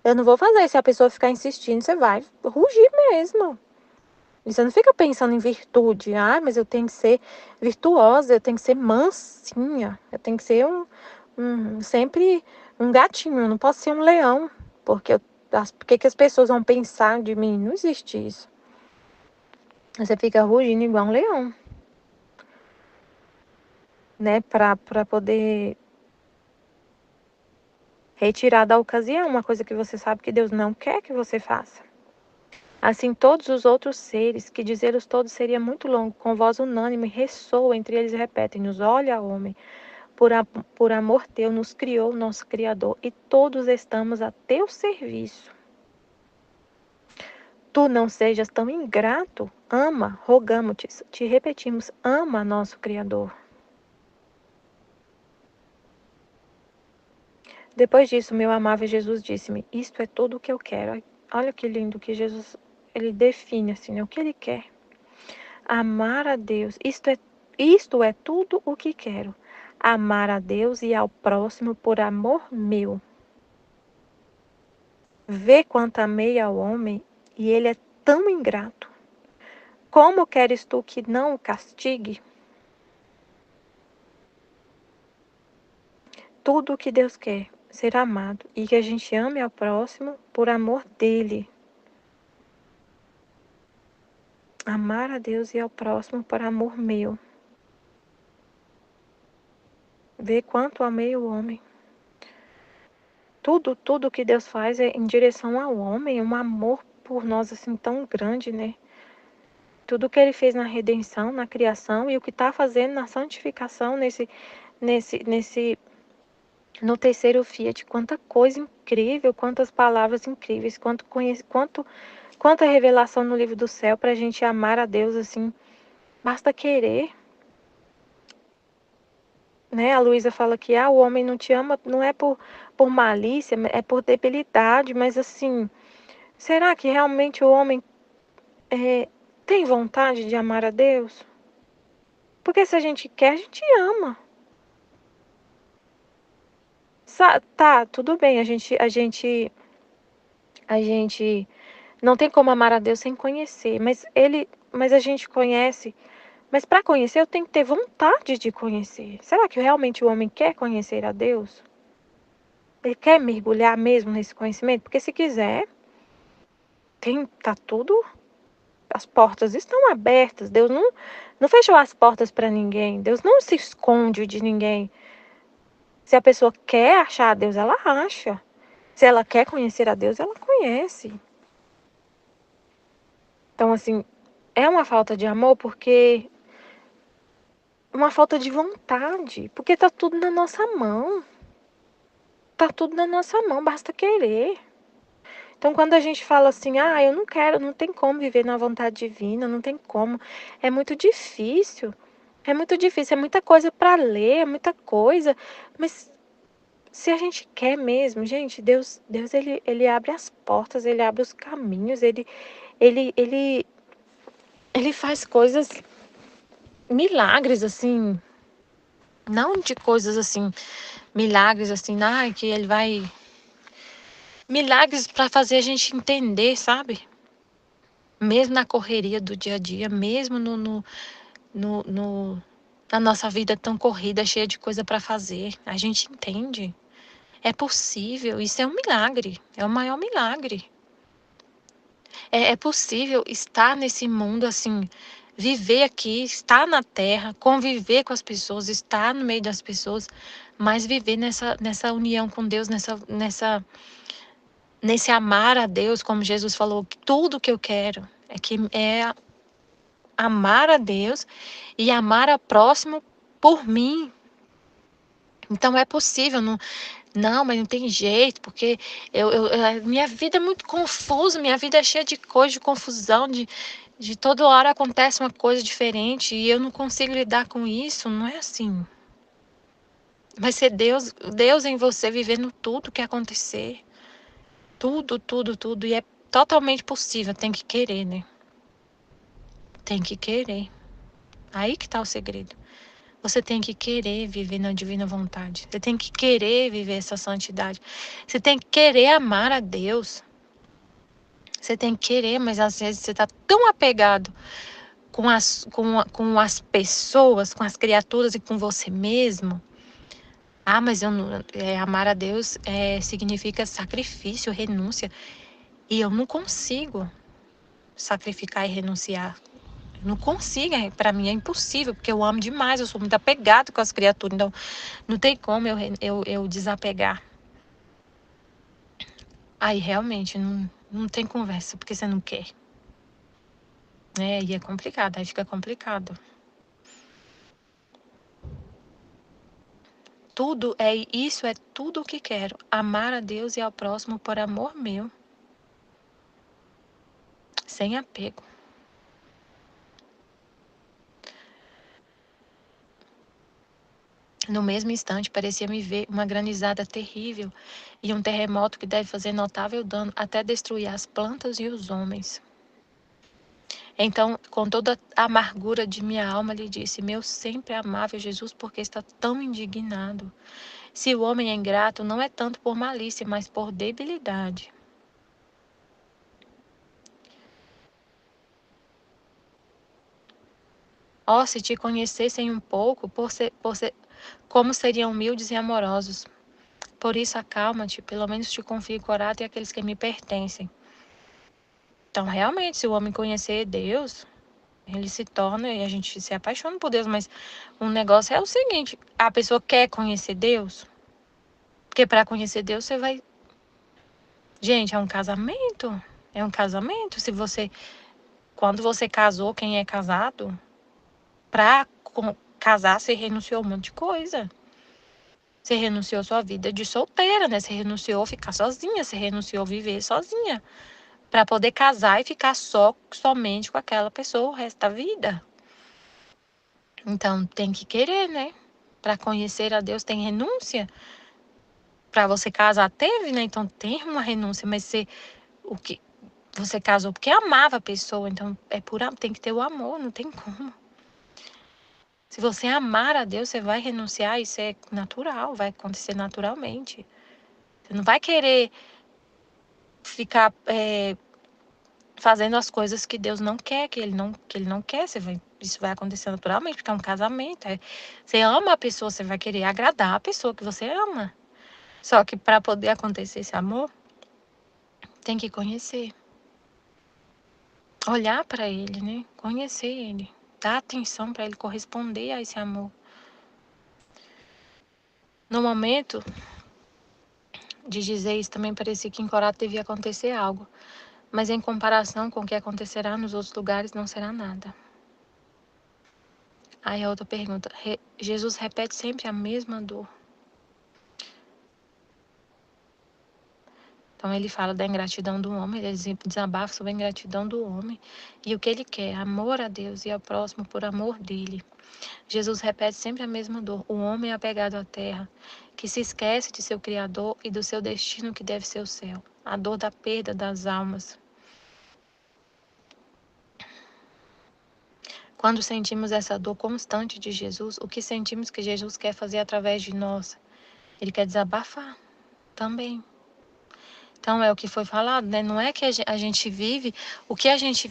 Eu não vou fazer. Se a pessoa ficar insistindo, você vai rugir mesmo. E você não fica pensando em virtude. Ah, mas eu tenho que ser virtuosa, eu tenho que ser mansinha, eu tenho que ser sempre um gatinho, eu não posso ser um leão. Porque por que as pessoas vão pensar de mim? Não existe isso. Você fica rugindo igual um leão, né? Pra poder retirar da ocasião uma coisa que você sabe que Deus não quer que você faça. Assim, todos os outros seres, que dizê-los todos seria muito longo, com voz unânime, ressoa entre eles e repetem-nos: Olha, homem, por amor teu nos criou nosso Criador, e todos estamos a teu serviço. Tu não sejas tão ingrato, ama, rogamo-te, te repetimos, ama nosso Criador. Depois disso, meu amável Jesus disse-me: Isto é tudo o que eu quero. Olha que lindo que Jesus, ele define assim, né, o que ele quer. Amar a Deus, isto é tudo o que quero. Amar a Deus e ao próximo por amor meu. Vê quanto amei ao homem e ele é tão ingrato. Como queres tu que não o castigue? Tudo o que Deus quer, ser amado, e que a gente ame ao próximo por amor dele. Amar a Deus e ao próximo por amor meu. Vê quanto amei o homem. Tudo que Deus faz é em direção ao homem, um amor por nós assim tão grande, né? Tudo que ele fez na redenção, na criação e o que está fazendo na santificação no terceiro Fiat, quanta coisa incrível, quantas palavras incríveis, quanta revelação no livro do céu para a gente amar a Deus assim, basta querer, né? A Luísa fala que o homem não te ama, não é por malícia, é por debilidade, mas assim, será que realmente o homem tem vontade de amar a Deus? Porque se a gente quer, a gente ama. Tá, tudo bem, a gente não tem como amar a Deus sem conhecer, mas a gente conhece, mas para conhecer eu tenho que ter vontade de conhecer. Será que realmente o homem quer conhecer a Deus? Ele quer mergulhar mesmo nesse conhecimento? Porque se quiser, tá tudo, as portas estão abertas. Deus não fechou as portas para ninguém. Deus não se esconde de ninguém. Se a pessoa quer achar a Deus, ela acha. Se ela quer conhecer a Deus, ela conhece. Então, assim, é uma falta de amor porque uma falta de vontade, porque tá tudo na nossa mão. Tá tudo na nossa mão, basta querer. Então, quando a gente fala assim, eu não quero, não tem como viver na vontade divina, não tem como, é muito difícil. É muito difícil, é muita coisa para ler, é muita coisa, mas Se a gente quer mesmo, gente, Deus ele abre as portas, ele abre os caminhos, ele, ele, ele faz coisas, milagres, assim, não de coisas assim, milagres assim, ai, que ele vai. Milagres para fazer a gente entender, sabe? Mesmo na correria do dia a dia, mesmo no, no- na nossa vida tão corrida, cheia de coisa para fazer, a gente entende. É possível, isso é um milagre, é o maior milagre. É possível estar nesse mundo assim, viver aqui, estar na terra, conviver com as pessoas, estar no meio das pessoas, mas viver nessa união com Deus, nesse amar a Deus, como Jesus falou, que tudo que eu quero é amar a Deus e amar a próximo por mim. Então é possível, não, mas não tem jeito, porque minha vida é muito confusa, minha vida é cheia de coisa, de confusão, de toda hora acontece uma coisa diferente e eu não consigo lidar com isso. Não é assim. Vai ser Deus em você vivendo tudo que acontecer. Tudo, tudo, tudo. E é totalmente possível, tem que querer, né? Tem que querer. Aí que tá o segredo. Você tem que querer viver na divina vontade. Você tem que querer viver essa santidade. Você tem que querer amar a Deus. Você tem que querer, mas às vezes você está tão apegado com as pessoas, com as criaturas e com você mesmo. Ah, mas eu não, amar a Deus significa sacrifício, renúncia. E eu não consigo sacrificar e renunciar. Não consigo, para mim é impossível, porque eu amo demais, eu sou muito apegado com as criaturas, então não tem como eu desapegar. Aí realmente não tem conversa, porque você não quer. E é complicado, aí fica complicado. Isso é tudo o que quero, amar a Deus e ao próximo por amor meu, sem apego. No mesmo instante, parecia-me ver uma granizada terrível e um terremoto que deve fazer notável dano até destruir as plantas e os homens. Então, com toda a amargura de minha alma, lhe disse: Meu sempre amável Jesus, por que está tão indignado? Se o homem é ingrato, não é tanto por malícia, mas por debilidade. Oh, se te conhecessem um pouco, como seriam humildes e amorosos. Por isso, acalma-te, pelo menos te confio coragem àqueles que me pertencem. Então, realmente, se o homem conhecer Deus, ele se torna e a gente se apaixona por Deus, mas um negócio é o seguinte: a pessoa quer conhecer Deus, porque para conhecer Deus você vai. Gente, é um casamento. É um casamento. Quando você casou, quem é casado, para casar, você renunciou a um monte de coisa. Você renunciou à sua vida de solteira, né? Você renunciou a ficar sozinha, você renunciou a viver sozinha, para poder casar e ficar somente com aquela pessoa o resto da vida. Então, tem que querer, né? Para conhecer a Deus tem renúncia. Para você casar teve, né? Então tem uma renúncia, mas o que você casou porque amava a pessoa, então tem que ter o amor, não tem como. Se você amar a Deus, você vai renunciar, isso é natural, vai acontecer naturalmente. Você não vai querer ficar fazendo as coisas que Deus não quer, que ele não quer. Isso vai acontecer naturalmente, porque é um casamento. Você ama a pessoa, você vai querer agradar a pessoa que você ama. Só que para poder acontecer esse amor, tem que conhecer. Olhar para ele, né? Conhecer ele. Dar atenção para ele corresponder a esse amor. No momento de dizer isso, também parecia que em Corá devia acontecer algo. Mas em comparação com o que acontecerá nos outros lugares, não será nada. Aí a outra pergunta. Jesus repete sempre a mesma dor. Então ele fala da ingratidão do homem, ele desabafa sobre a ingratidão do homem e o que ele quer, amor a Deus e ao próximo por amor dele. Jesus repete sempre a mesma dor. O homem é apegado à terra, que se esquece de seu Criador e do seu destino que deve ser o céu. A dor da perda das almas. Quando sentimos essa dor constante de Jesus, o que sentimos que Jesus quer fazer através de nós? Ele quer desabafar também. Então é o que foi falado, né? Não é que a gente vive o que a gente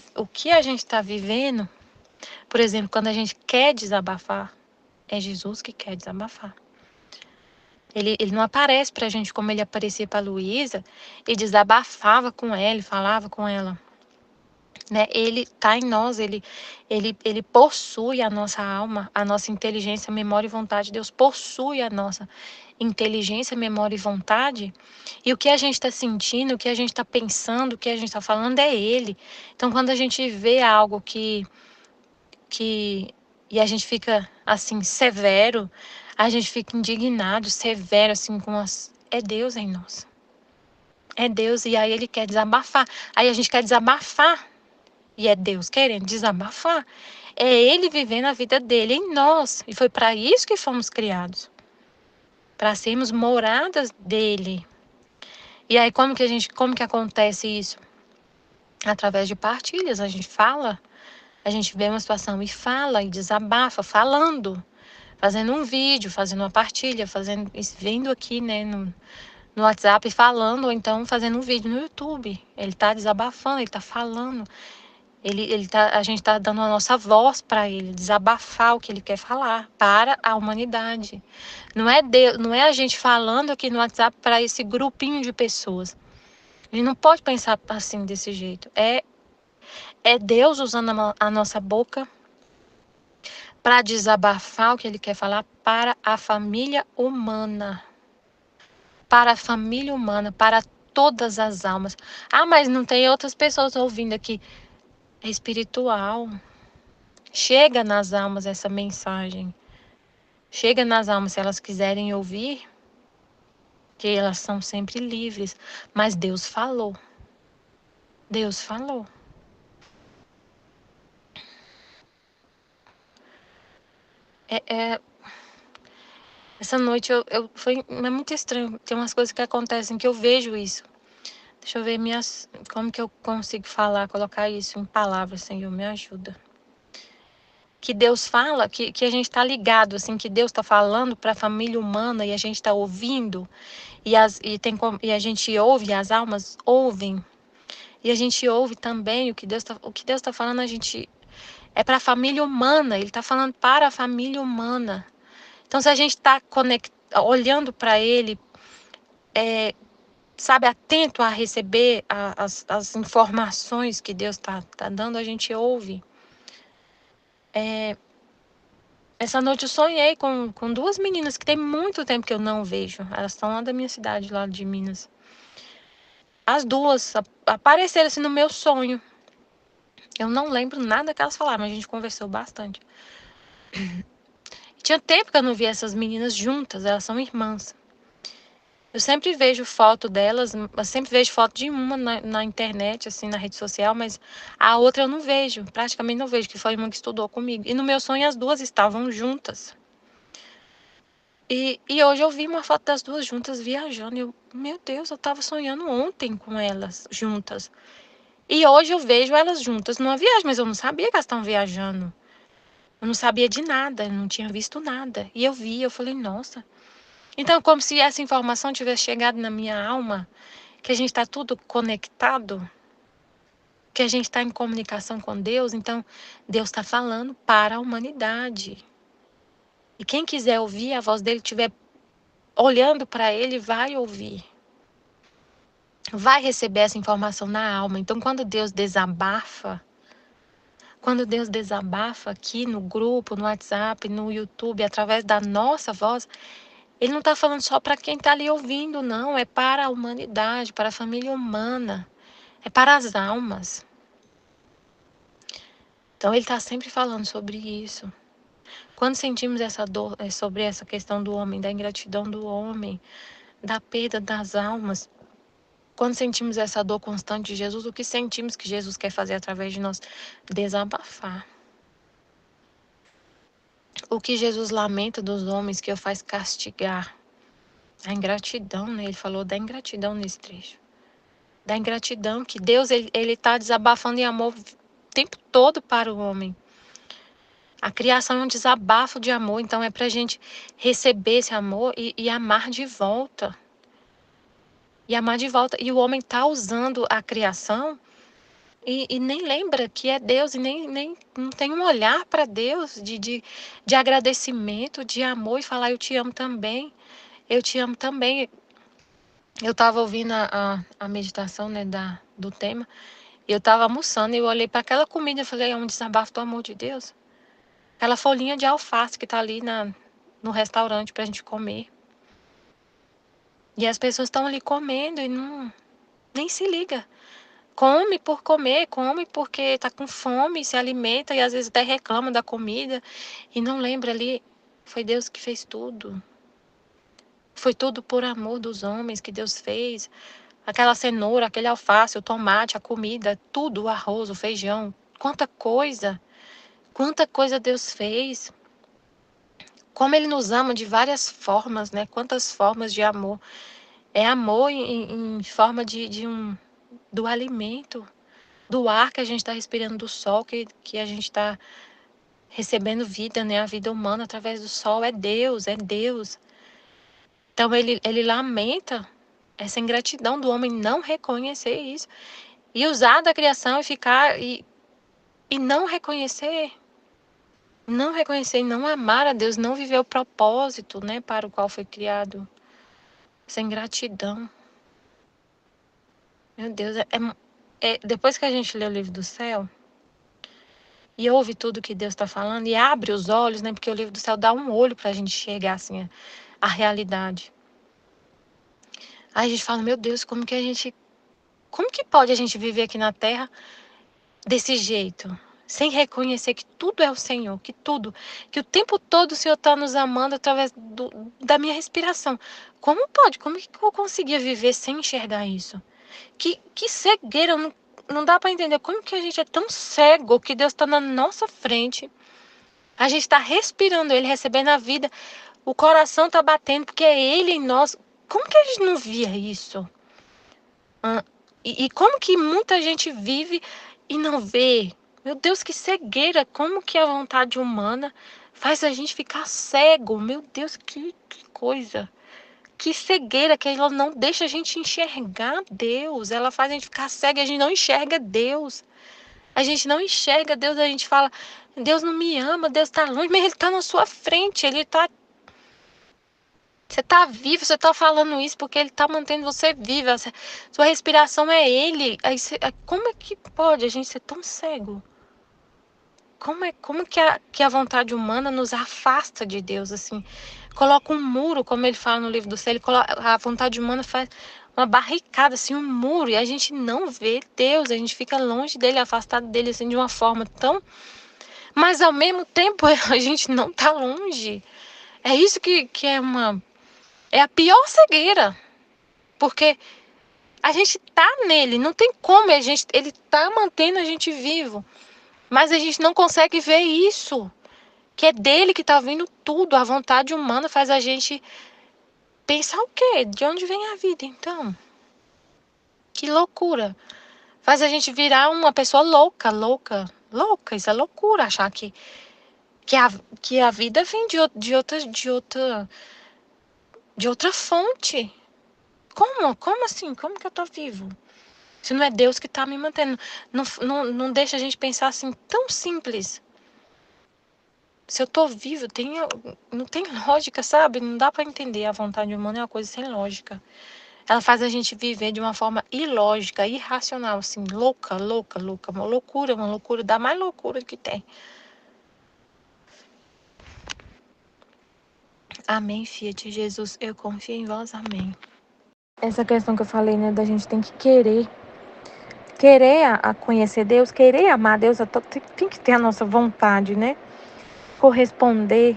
está vivendo. Por exemplo, quando a gente quer desabafar, é Jesus que quer desabafar. Ele não aparece pra gente como ele aparecia pra Luísa e desabafava com ela, falava com ela. Né? Ele está em nós, ele possui a nossa alma, a nossa inteligência, memória e vontade. Deus possui a nossa inteligência, memória e vontade. E o que a gente está sentindo, o que a gente está pensando, o que a gente está falando é Ele. Então, quando a gente vê algo que e a gente fica assim severo, a gente fica indignado, severo assim com as é Deus em nós. É Deus e aí Ele quer desabafar. Aí a gente quer desabafar. E é Deus querendo desabafar. É Ele vivendo a vida dele em nós. E foi para isso que fomos criados. Para sermos moradas dele. E aí como que acontece isso? Através de partilhas. A gente fala, a gente vê uma situação e fala, e desabafa, falando. Fazendo um vídeo, fazendo uma partilha, vindo aqui, né, no WhatsApp falando, ou então fazendo um vídeo no YouTube. Ele está desabafando, ele está falando. A gente está dando a nossa voz para ele, desabafar o que ele quer falar para a humanidade. Não é a gente falando aqui no WhatsApp para esse grupinho de pessoas. A gente não pode pensar assim, desse jeito. É Deus usando a nossa boca para desabafar o que ele quer falar para a família humana. Para a família humana, para todas as almas. Ah, mas não tem outras pessoas ouvindo aqui. É espiritual. Chega nas almas essa mensagem. Chega nas almas se elas quiserem ouvir, que elas são sempre livres. Mas Deus falou. Deus falou. Essa noite é muito estranho. Tem umas coisas que acontecem que eu vejo isso. Deixa eu ver como que eu consigo falar, colocar isso em palavras, Senhor, me ajuda. Que Deus fala, que a gente está ligado, assim, que Deus está falando para a família humana e a gente está ouvindo, e a gente ouve, as almas ouvem, e a gente ouve também o que Deus está falando, a gente é para a família humana, Ele está falando para a família humana. Então, se a gente está olhando para Ele, sabe, atento a receber as informações que Deus está dando, a gente ouve. Essa noite eu sonhei com duas meninas que tem muito tempo que eu não vejo. Elas estão lá da minha cidade, lá de Minas. As duas apareceram assim no meu sonho. Eu não lembro nada que elas falaram, mas a gente conversou bastante. Tinha tempo que eu não via essas meninas juntas, elas são irmãs. Eu sempre vejo foto delas, eu sempre vejo foto de uma na internet, assim, na rede social, mas a outra eu não vejo, praticamente não vejo, que foi uma que estudou comigo. E no meu sonho as duas estavam juntas. E hoje eu vi uma foto das duas juntas viajando. Meu Deus, eu estava sonhando ontem com elas juntas. E hoje eu vejo elas juntas numa viagem, mas eu não sabia que elas estavam viajando. Eu não sabia de nada, eu não tinha visto nada. E eu falei, nossa. Então, como se essa informação tivesse chegado na minha alma, que a gente está tudo conectado, que a gente está em comunicação com Deus, então Deus está falando para a humanidade. E quem quiser ouvir a voz dele, estiver olhando para ele, vai ouvir. Vai receber essa informação na alma. Então, quando Deus desabafa aqui no grupo, no WhatsApp, no YouTube, através da nossa voz, Ele não está falando só para quem está ali ouvindo, não. É para a humanidade, para a família humana. É para as almas. Então, Ele está sempre falando sobre isso. Quando sentimos essa dor, sobre essa questão do homem, da ingratidão do homem, da perda das almas, quando sentimos essa dor constante de Jesus, o que sentimos que Jesus quer fazer através de nós? Desabafar. O que Jesus lamenta dos homens que o faz castigar. A ingratidão, né? Ele falou da ingratidão nesse trecho. Da ingratidão que Deus, ele tá desabafando em amor o tempo todo para o homem. A criação é um desabafo de amor, então é pra gente receber esse amor e amar de volta. E amar de volta. E o homem tá usando a criação e nem lembra que é Deus, e nem não tem um olhar para Deus de agradecimento, de amor, e falar eu te amo também. Eu te amo também. Eu estava ouvindo a meditação, né, do tema, e eu estava almoçando, e eu olhei para aquela comida e falei, é um desabafo do amor de Deus. Aquela folhinha de alface que está ali no restaurante para a gente comer. E as pessoas estão ali comendo e nem se liga. Come por comer, come porque está com fome, se alimenta e às vezes até reclama da comida e não lembra ali, foi Deus que fez tudo. Foi tudo por amor dos homens que Deus fez. Aquela cenoura, aquele alface, o tomate, a comida, tudo, o arroz, o feijão. Quanta coisa Deus fez. Como Ele nos ama de várias formas, né? Quantas formas de amor. É amor em forma do alimento, do ar que a gente está respirando, do sol que a gente está recebendo vida, né? A vida humana através do sol. É Deus, é Deus. Então ele lamenta essa ingratidão do homem não reconhecer isso. E usar da criação e ficar e não reconhecer. Não reconhecer e não amar a Deus, não viver o propósito, né, para o qual foi criado. Essa ingratidão. Meu Deus, depois que a gente lê o livro do céu e ouve tudo que Deus está falando e abre os olhos, né, porque o livro do céu dá um olho para a gente chegar assim à realidade. Aí a gente fala, meu Deus, como que pode a gente viver aqui na Terra desse jeito? Sem reconhecer que tudo é o Senhor, que o tempo todo o Senhor está nos amando através da minha respiração. Como pode? Como que eu conseguia viver sem enxergar isso? Que cegueira, não dá para entender como que a gente é tão cego que Deus está na nossa frente. A gente está respirando Ele, recebendo a vida, o coração está batendo porque é Ele em nós. Como que a gente não via isso? E como que muita gente vive e não vê? Meu Deus, que cegueira! Como que a vontade humana faz a gente ficar cego? Meu Deus, que coisa! Que cegueira, que ela não deixa a gente enxergar Deus. Ela faz a gente ficar cego e a gente não enxerga Deus. A gente não enxerga Deus, a gente fala, Deus não me ama, Deus está longe, mas Ele está na sua frente, Ele está... Você está vivo, você está falando isso porque Ele está mantendo você viva. Sua respiração é Ele. Como é que pode a gente ser tão cego? Como que a vontade humana nos afasta de Deus, assim? Coloca um muro, como ele fala no livro do céu, a vontade humana faz uma barricada, assim, um muro, e a gente não vê Deus, a gente fica longe dele, afastado dele, assim, de uma forma tão... Mas, ao mesmo tempo, a gente não tá longe. É isso que é a pior cegueira, porque a gente tá nele, não tem como, ele tá mantendo a gente vivo, mas a gente não consegue ver isso. Que é dele que está vindo tudo. A vontade humana faz a gente pensar o quê? De onde vem a vida, então? Que loucura. Faz a gente virar uma pessoa louca. Isso é loucura, achar que a vida vem de outra fonte. Como assim? Como que eu tô vivo? Se não é Deus que está me mantendo. Não deixa a gente pensar assim, tão simples. Se eu tô vivo, não tem lógica, sabe? Não dá para entender. A vontade humana é uma coisa sem lógica. Ela faz a gente viver de uma forma ilógica, irracional, assim, louca. Uma loucura, da mais loucura que tem. Amém, Fiat Jesus, eu confio em vós, amém. Essa questão que eu falei, né, da gente tem que querer a conhecer Deus, querer amar Deus, tem que ter a nossa vontade, né? Corresponder.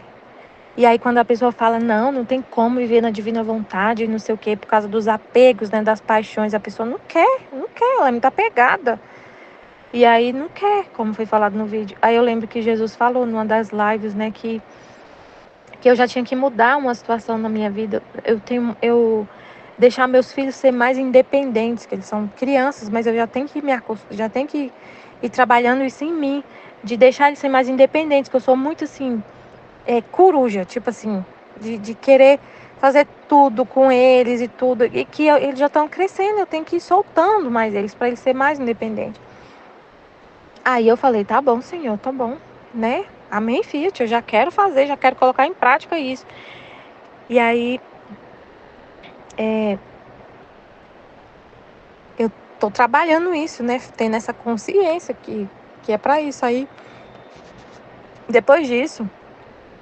E aí quando a pessoa fala, não tem como viver na divina vontade, não sei o quê, por causa dos apegos, né, das paixões, a pessoa não quer, ela é muito apegada. E aí não quer, como foi falado no vídeo. Aí eu lembro que Jesus falou numa das lives, né, que que eu já tinha que mudar uma situação na minha vida. Eu deixar meus filhos ser mais independentes, que eles são crianças, mas eu já tenho que já tenho que ir trabalhando isso em mim, de deixar eles ser mais independentes, que eu sou muito assim, coruja, tipo assim, de querer fazer tudo com eles e tudo, e que eles já estão crescendo, eu tenho que ir soltando mais eles, para eles serem mais independentes. Aí eu falei, tá bom, Senhor, tá bom, né? Amém, Fiat, eu já quero fazer, já quero colocar em prática isso. E aí, eu tô trabalhando isso, né? Tendo essa consciência que é para isso. Aí, depois disso,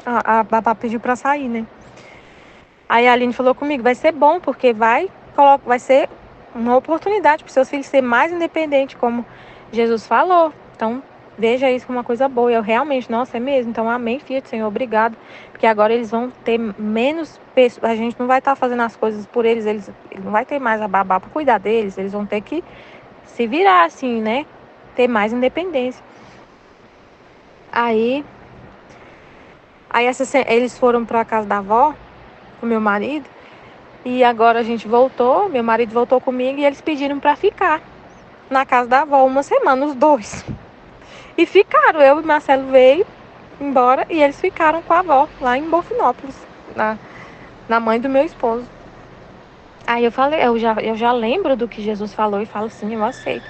a babá pediu para sair, né? Aí a Aline falou comigo, vai ser bom, porque vai ser uma oportunidade para seus filhos serem mais independentes, como Jesus falou. Então, veja isso como uma coisa boa. Eu realmente, nossa, é mesmo. Então, amém, Fiat, Senhor, obrigado. Porque agora eles vão ter menos pessoas. A gente não vai estar fazendo as coisas por eles não vai ter mais a babá para cuidar deles. Eles vão ter que se virar, assim, né? Ter mais independência. Aí eles foram para a casa da avó, com meu marido. E agora a gente voltou, meu marido voltou comigo e eles pediram para ficar na casa da avó uma semana, os dois. E ficaram, eu e Marcelo veio embora e eles ficaram com a avó lá em Bonfinópolis, na mãe do meu esposo. Aí eu falei, eu já lembro do que Jesus falou e falo sim, eu aceito.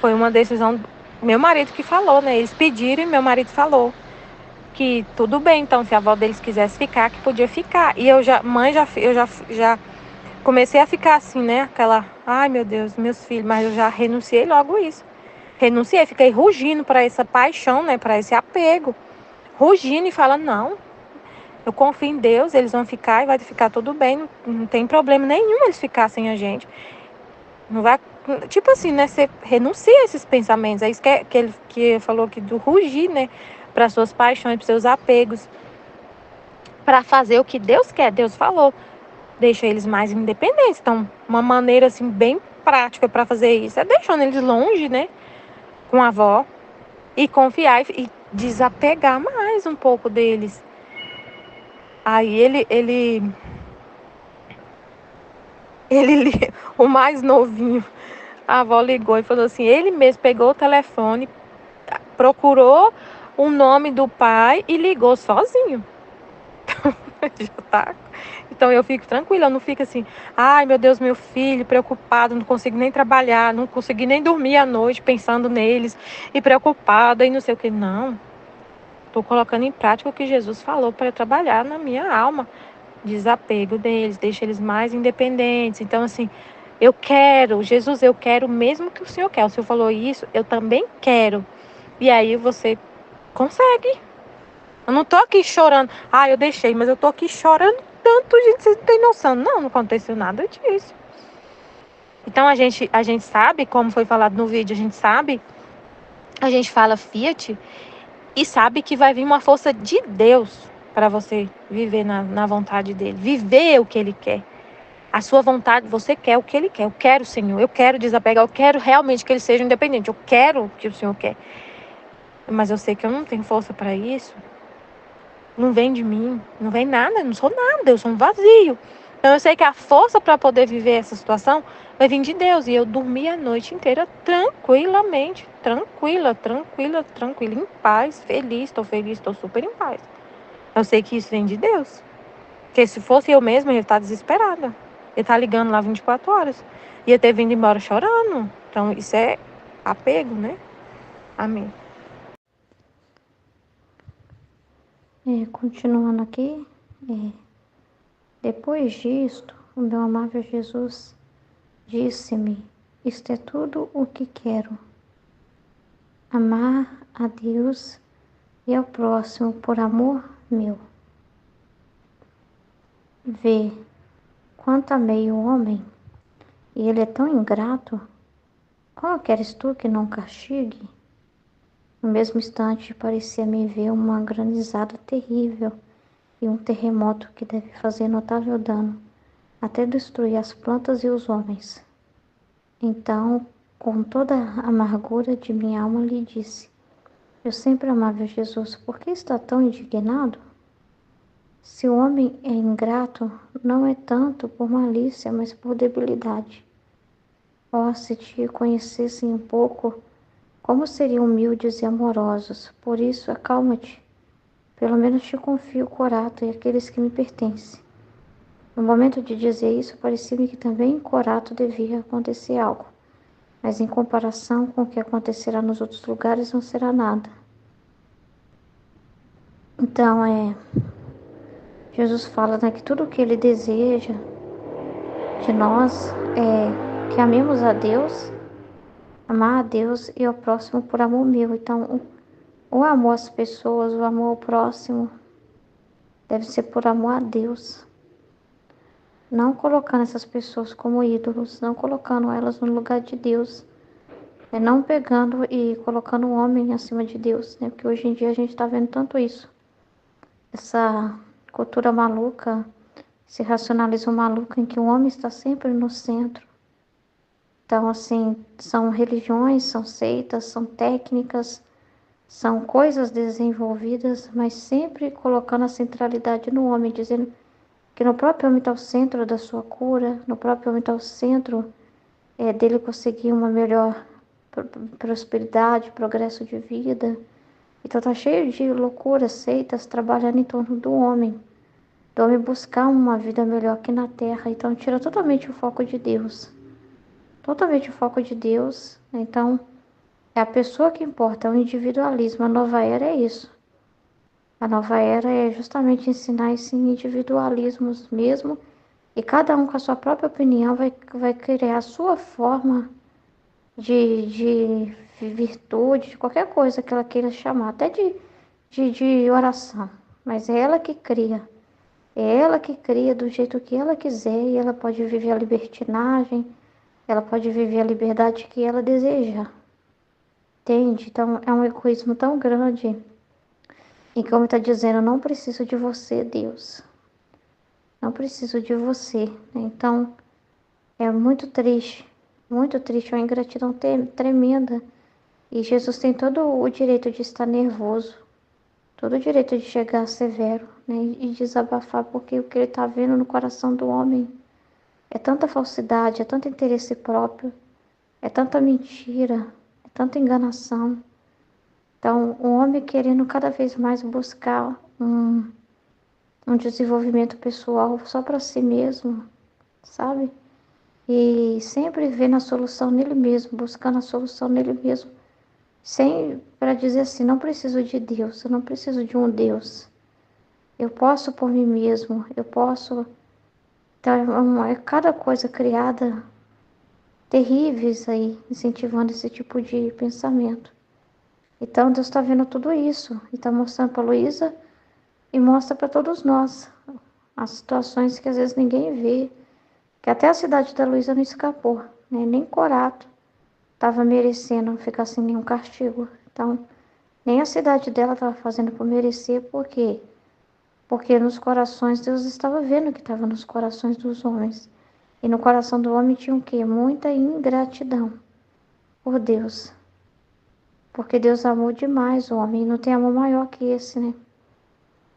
Foi uma decisão do meu marido que falou, né? Eles pediram e meu marido falou que tudo bem, então se a avó deles quisesse ficar, que podia ficar. E eu já comecei a ficar assim, né? Aquela, ai meu Deus, meus filhos, mas eu já renunciei logo isso. Renunciei, fiquei rugindo para essa paixão, né? Para esse apego. Rugindo e falando, não, eu confio em Deus, eles vão ficar e vai ficar tudo bem, não tem problema nenhum eles ficarem sem a gente. Não vai, tipo assim, né? Você renuncia a esses pensamentos. É isso que ele falou aqui do rugir, né? Para suas paixões, para seus apegos. Para fazer o que Deus quer. Deus falou. Deixa eles mais independentes. Então, uma maneira assim bem prática para fazer isso é deixando eles longe, né, com a avó e confiar e desapegar mais um pouco deles. Aí o mais novinho, a avó ligou e falou assim, ele mesmo pegou o telefone, procurou o nome do pai e ligou sozinho. Já tá. Então eu fico tranquila, eu não fico assim, ai meu Deus, meu filho, preocupado, não consigo nem trabalhar, não consegui nem dormir à noite pensando neles e preocupada e não sei o que. Não, estou colocando em prática o que Jesus falou para eu trabalhar na minha alma. Desapego deles, deixa eles mais independentes. Então assim, eu quero, Jesus, eu quero mesmo que o Senhor quer. O Senhor falou isso, eu também quero. E aí você consegue. Eu não tô aqui chorando. Ah, eu deixei, mas eu tô aqui chorando tanto, gente, vocês não têm noção. Não aconteceu nada disso. Então a gente sabe, como foi falado no vídeo, a gente fala Fiat e sabe que vai vir uma força de Deus para você viver na vontade dele, viver o que ele quer. A sua vontade, você quer o que ele quer. Eu quero, Senhor, eu quero desapegar, eu quero realmente que ele seja independente. Eu quero o que o Senhor quer. Mas eu sei que eu não tenho força para isso. Não vem de mim, não vem nada, eu não sou nada, eu sou um vazio. Então eu sei que a força para poder viver essa situação vai vir de Deus. E eu dormi a noite inteira tranquilamente, tranquila, em paz, feliz, estou super em paz. Eu sei que isso vem de Deus. Porque se fosse eu mesma, eu ia estar desesperada. Eu ia estar ligando lá 24 horas. Ia ter vindo embora chorando. Então isso é apego, né? Amém. Continuando aqui, depois disto, o meu amável Jesus disse-me: isto é tudo o que quero, amar a Deus e ao próximo por amor meu. Vê quanto amei o homem, e ele é tão ingrato. Como queres tu que não castigue? No mesmo instante, parecia-me ver uma granizada terrível e um terremoto que deve fazer notável dano, até destruir as plantas e os homens. Então, com toda a amargura de minha alma, lhe disse: meu sempre amável Jesus, por que está tão indignado? Se o homem é ingrato, não é tanto por malícia, mas por debilidade. Ó, se te conhecessem um pouco, como seriam humildes e amorosos. Por isso, acalma-te. Pelo menos te confio o Corato e aqueles que me pertencem. No momento de dizer isso, parecia-me que também em Corato devia acontecer algo. Mas em comparação com o que acontecerá nos outros lugares, não será nada. Então, Jesus fala, né, que tudo o que ele deseja de nós é que amemos a Deus, amar a Deus e ao próximo por amor meu. Então, o amor às pessoas, o amor ao próximo, deve ser por amor a Deus. Não colocando essas pessoas como ídolos, não colocando elas no lugar de Deus. Não pegando e colocando o homem acima de Deus, né? Porque hoje em dia a gente está vendo tanto isso. Essa cultura maluca, esse racionalismo maluco em que o homem está sempre no centro. Então, assim, são religiões, são seitas, são técnicas, são coisas desenvolvidas, mas sempre colocando a centralidade no homem, dizendo que no próprio homem está o centro da sua cura, no próprio homem está o centro dele conseguir uma melhor prosperidade, progresso de vida. Então tá cheio de loucuras, seitas trabalhando em torno do homem buscar uma vida melhor aqui na terra. Então tira totalmente o foco de Deus. Totalmente o foco de Deus. Então é a pessoa que importa, é o individualismo. A nova era é isso. A nova era é justamente ensinar esse individualismo mesmo. E cada um com a sua própria opinião vai criar a sua forma de virtude, de qualquer coisa que ela queira chamar, até de oração. Mas é ela que cria. É ela que cria do jeito que ela quiser e ela pode viver a libertinagem, ela pode viver a liberdade que ela deseja. Entende? Então é um egoísmo tão grande em que o homem está dizendo, não preciso de você, Deus. Não preciso de você. Então é muito triste, é uma ingratidão tremenda. E Jesus tem todo o direito de estar nervoso, todo o direito de chegar severo, né, e desabafar, porque o que ele está vendo no coração do homem é tanta falsidade, é tanto interesse próprio, é tanta mentira, é tanta enganação. Então, o homem querendo cada vez mais buscar um desenvolvimento pessoal só para si mesmo, sabe? E sempre vendo a solução nele mesmo, buscando a solução nele mesmo. Sem para dizer assim, não preciso de Deus, eu não preciso de um Deus. Eu posso por mim mesmo, eu posso. Então, é cada coisa criada terríveis aí, incentivando esse tipo de pensamento. Então, Deus está vendo tudo isso e está mostrando para Luísa e mostra para todos nós as situações que às vezes ninguém vê, que até a cidade da Luísa não escapou, né? Nem Corato estava merecendo ficar sem nenhum castigo. Então, nem a cidade dela estava fazendo por merecer, por quê? Porque nos corações, Deus estava vendo o que estava nos corações dos homens. E no coração do homem tinha o quê? Muita ingratidão por Deus. Porque Deus amou demais o homem, e não tem amor maior que esse, né?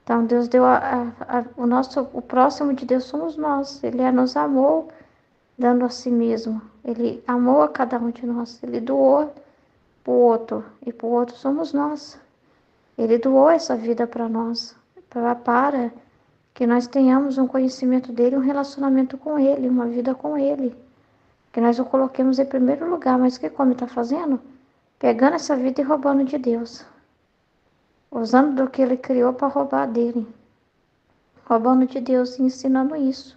Então, Deus deu o próximo de Deus somos nós. Ele nos amou dando a si mesmo. Ele amou a cada um de nós. Ele doou para o outro. E para o outro somos nós. Ele doou essa vida para nós. Para que nós tenhamos um conhecimento dele, um relacionamento com ele, uma vida com ele. Que nós o coloquemos em primeiro lugar. Mas o que como está fazendo? Pegando essa vida e roubando de Deus. Usando do que ele criou para roubar dele. Roubando de Deus e ensinando isso.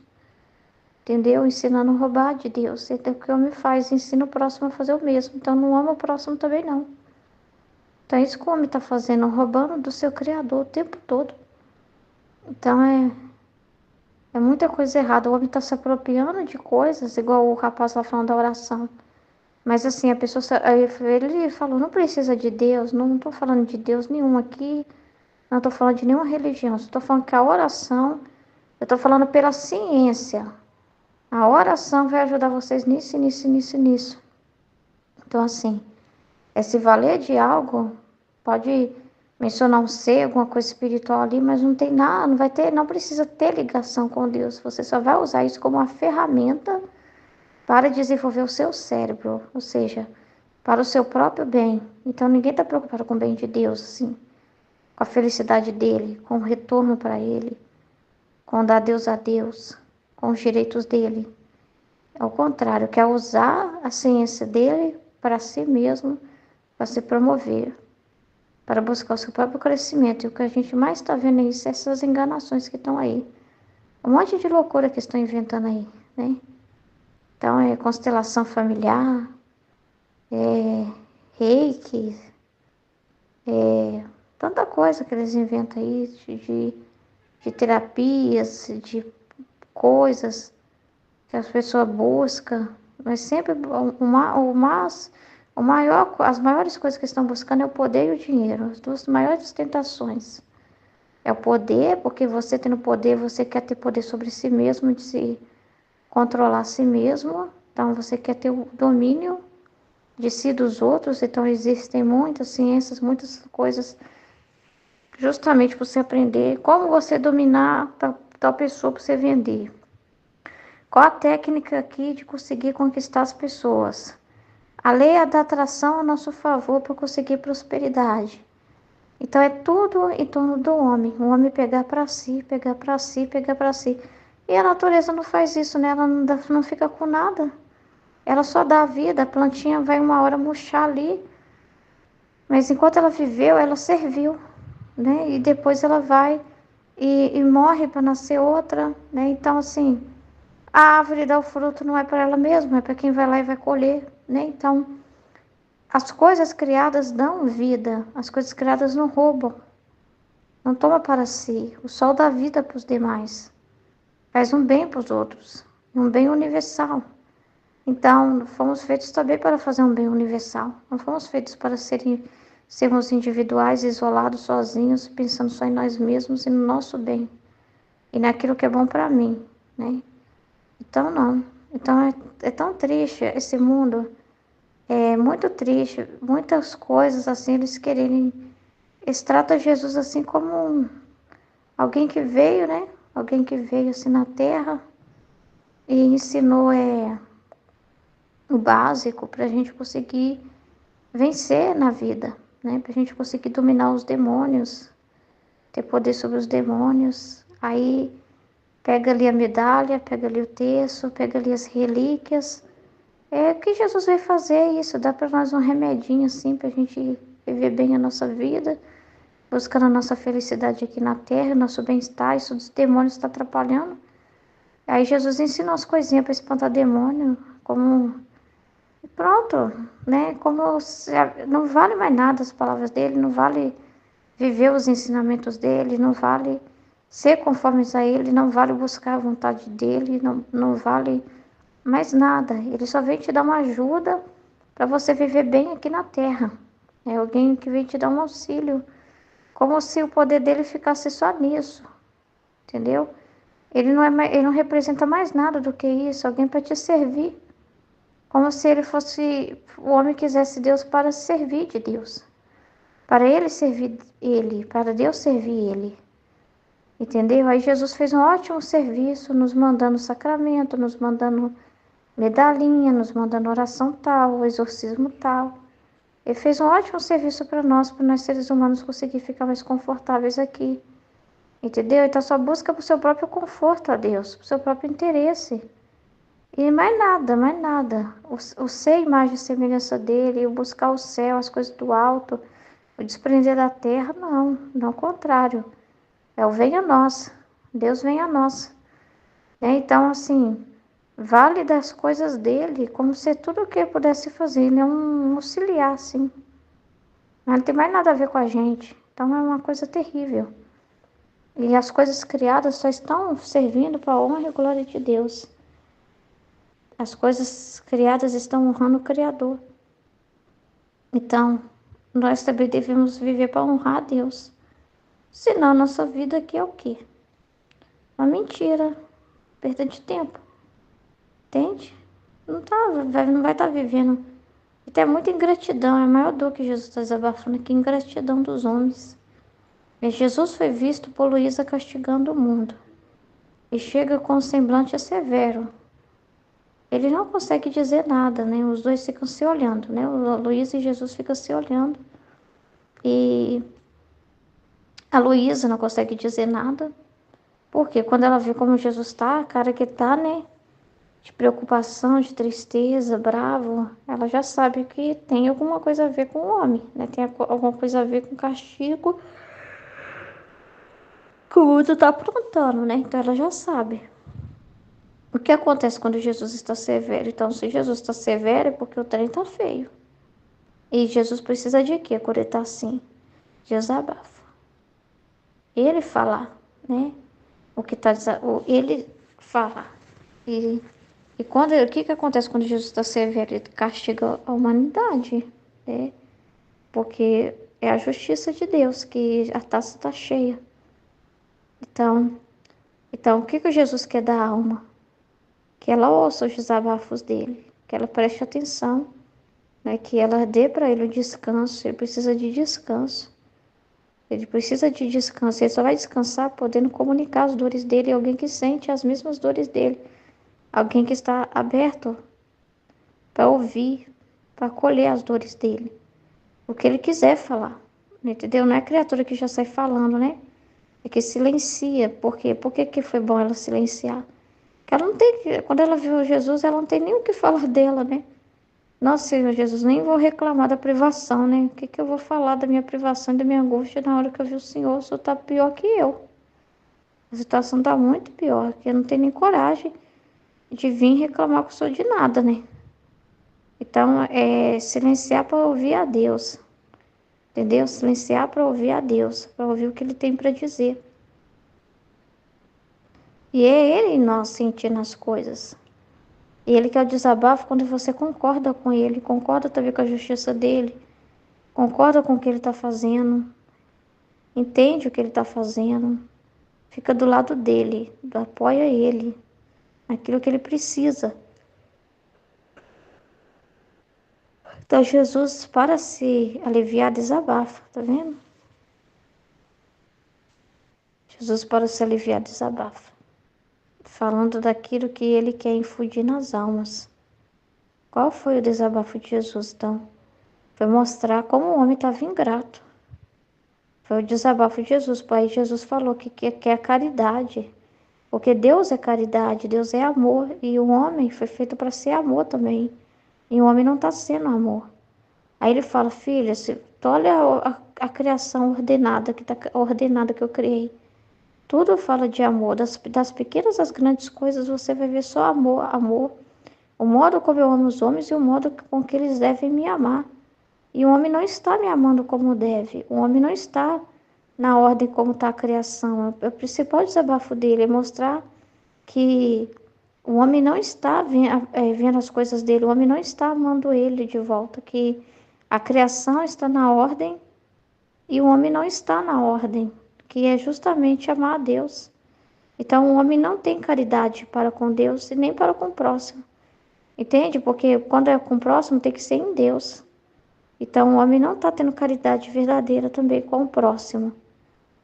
Entendeu? Ensinando a roubar de Deus. Então, o que o homem faz? Ensina o próximo a fazer o mesmo. Então, não ama o próximo também não. Então, é isso que o homem está fazendo. Roubando do seu Criador o tempo todo. Então, é muita coisa errada. O homem está se apropriando de coisas, igual o rapaz lá falando da oração. Mas assim, a pessoa, ele falou, não precisa de Deus, não estou falando de Deus nenhum aqui, não estou falando de nenhuma religião, estou falando que a oração, eu estou falando pela ciência. A oração vai ajudar vocês nisso, nisso, nisso, nisso. Então assim, se valer de algo, pode mencionar um ser, alguma coisa espiritual ali, mas não tem nada, não vai ter, não precisa ter ligação com Deus. Você só vai usar isso como uma ferramenta para desenvolver o seu cérebro, ou seja, para o seu próprio bem. Então ninguém está preocupado com o bem de Deus, assim, com a felicidade dele, com o retorno para ele, com dar Deus a Deus, com os direitos dele. Ao contrário, quer usar a ciência dele para si mesmo, para se promover, para buscar o seu próprio crescimento. E o que a gente mais está vendo é isso, essas enganações que estão aí. Um monte de loucura que estão inventando aí, né? Então, é constelação familiar, é reiki, tanta coisa que eles inventam aí de terapias, de coisas que as pessoas buscam, mas sempre as maiores coisas que estão buscando é o poder e o dinheiro, as duas maiores tentações. É o poder, porque você tendo poder, você quer ter poder sobre si mesmo, de se controlar a si mesmo, então você quer ter o domínio de si dos outros, então existem muitas ciências, muitas coisas, justamente para você aprender como você dominar tal pessoa para você vender. Qual a técnica aqui de conseguir conquistar as pessoas? A lei da atração a nosso favor para conseguir prosperidade. Então é tudo em torno do homem. O homem pegar para si, pegar para si, pegar para si. E a natureza não faz isso, né? Ela não fica com nada. Ela só dá a vida. A plantinha vai uma hora murchar ali. Mas enquanto ela viveu, ela serviu, né? E depois ela vai e morre para nascer outra, né? Então, assim, a árvore dá o fruto não é para ela mesma, é para quem vai lá e vai colher, né? Então, as coisas criadas dão vida, as coisas criadas não roubam, não toma para si. O sol dá vida para os demais, faz um bem para os outros, um bem universal. Então, fomos feitos também para fazer um bem universal. Não fomos feitos para sermos individuais, isolados, sozinhos, pensando só em nós mesmos e no nosso bem. E naquilo que é bom para mim, né? Então, não. Então, é tão triste esse mundo. É muito triste. Muitas coisas, assim, eles tratam Jesus assim como alguém que veio, né? Alguém que veio, assim, na Terra e ensinou, o básico para a gente conseguir vencer na vida, né? Para a gente conseguir dominar os demônios, ter poder sobre os demônios. Aí pega ali a medalha, pega ali o terço, pega ali as relíquias. É o que Jesus veio fazer isso, dá para nós um remedinho assim para a gente viver bem a nossa vida, buscando a nossa felicidade aqui na terra, nosso bem-estar. Isso dos demônios está atrapalhando. Aí Jesus ensina umas coisinhas para espantar demônio, como pronto, né? Como não vale mais nada as palavras dele, não vale viver os ensinamentos dele, não vale ser conformes a ele, não vale buscar a vontade dele, não vale mais nada. Ele só vem te dar uma ajuda para você viver bem aqui na terra. É alguém que vem te dar um auxílio, como se o poder dele ficasse só nisso, entendeu? Ele não representa mais nada do que isso, alguém para te servir. Como se ele fosse, o homem quisesse Deus para servir de Deus. Para ele servir ele, para Deus servir ele. Entendeu? Aí Jesus fez um ótimo serviço, nos mandando sacramento, nos mandando medalhinha, nos mandando oração tal, exorcismo tal. Ele fez um ótimo serviço para nós seres humanos conseguir ficar mais confortáveis aqui. Entendeu? Então só busca para o seu próprio conforto a Deus, para o seu próprio interesse. E mais nada, mais nada. O ser a imagem e semelhança dele, o buscar o céu, as coisas do alto, o desprender da terra, não ao contrário. É o venha a nós, Deus vem a nós. Então, assim, vale das coisas dele, como se tudo o que ele pudesse fazer, ele é um auxiliar, assim. Mas não tem mais nada a ver com a gente. Então é uma coisa terrível. E as coisas criadas só estão servindo para a honra e glória de Deus. As coisas criadas estão honrando o Criador. Então, nós também devemos viver para honrar a Deus. Senão, nossa vida aqui é o quê? Uma mentira, perda de tempo. Entende? Não vai estar vivendo. Até muita ingratidão, é a maior dor que Jesus está desabafando aqui, ingratidão dos homens. E Jesus foi visto por Luísa castigando o mundo. E chega com um semblante severo. Ele não consegue dizer nada, né? Os dois ficam se olhando, né? O Luísa e Jesus ficam se olhando. E a Luísa não consegue dizer nada. Porque quando ela vê como Jesus está, a cara que tá, né? De preocupação, de tristeza, bravo, ela já sabe que tem alguma coisa a ver com o homem, né? Tem alguma coisa a ver com o castigo que o mundo está aprontando, né? Então ela já sabe. O que acontece quando Jesus está severo? Então, se Jesus está severo é porque o trem está feio. E Jesus precisa de quê? Quando ele está assim, desabafa. Ele falar, né? O que está ele falar. E quando, o que acontece quando Jesus está severo? Ele castiga a humanidade, né? Porque é a justiça de Deus que a taça está cheia. Então, o que Jesus quer da alma? Que ela ouça os desabafos dele, que ela preste atenção, né? Que ela dê para ele o descanso. Ele precisa de descanso. Ele precisa de descanso. Ele só vai descansar podendo comunicar as dores dele a alguém que sente as mesmas dores dele. Alguém que está aberto para ouvir, para acolher as dores dele. O que ele quiser falar. Entendeu? Não é criatura que já sai falando, né? É que silencia. Por quê? Por que foi bom ela silenciar? Porque ela não tem. Quando ela viu Jesus, ela não tem nem o que falar dela, né? Nossa, Senhor Jesus, nem vou reclamar da privação, né? O que eu vou falar da minha privação e da minha angústia na hora que eu vi o Senhor? O Senhor tá pior que eu. A situação tá muito pior, que eu não tenho nem coragem de vir reclamar com o Senhor de nada, né? Então, é silenciar para ouvir a Deus. Entendeu? Silenciar para ouvir a Deus, para ouvir o que Ele tem para dizer. E é Ele em nós sentindo as coisas. E Ele quer o desabafo quando você concorda com Ele, concorda também com a justiça dEle, concorda com o que Ele está fazendo, entende o que Ele está fazendo, fica do lado dEle, apoia Ele, naquilo que Ele precisa. Então Jesus, para se aliviar, desabafa, tá vendo? Jesus, para se aliviar, desabafa. Falando daquilo que Ele quer infundir nas almas. Qual foi o desabafo de Jesus, então? Foi mostrar como o homem estava ingrato. Foi o desabafo de Jesus. Pai, Jesus falou que é caridade. Porque Deus é caridade, Deus é amor. E o homem foi feito para ser amor também. E o homem não está sendo amor. Aí ele fala, filha, olha a criação ordenada que tá ordenada que eu criei. Tudo fala de amor. Das pequenas às grandes coisas você vai ver só amor, amor. O modo como eu amo os homens e o modo com que eles devem me amar. E o homem não está me amando como deve. O homem não está na ordem como está a criação. O principal desabafo dele é mostrar que o homem não está vendo as coisas dele. O homem não está amando ele de volta. Que a criação está na ordem e o homem não está na ordem. Que é justamente amar a Deus. Então o homem não tem caridade para com Deus e nem para com o próximo. Entende? Porque quando é com o próximo tem que ser em Deus. Então, o homem não está tendo caridade verdadeira também com o próximo.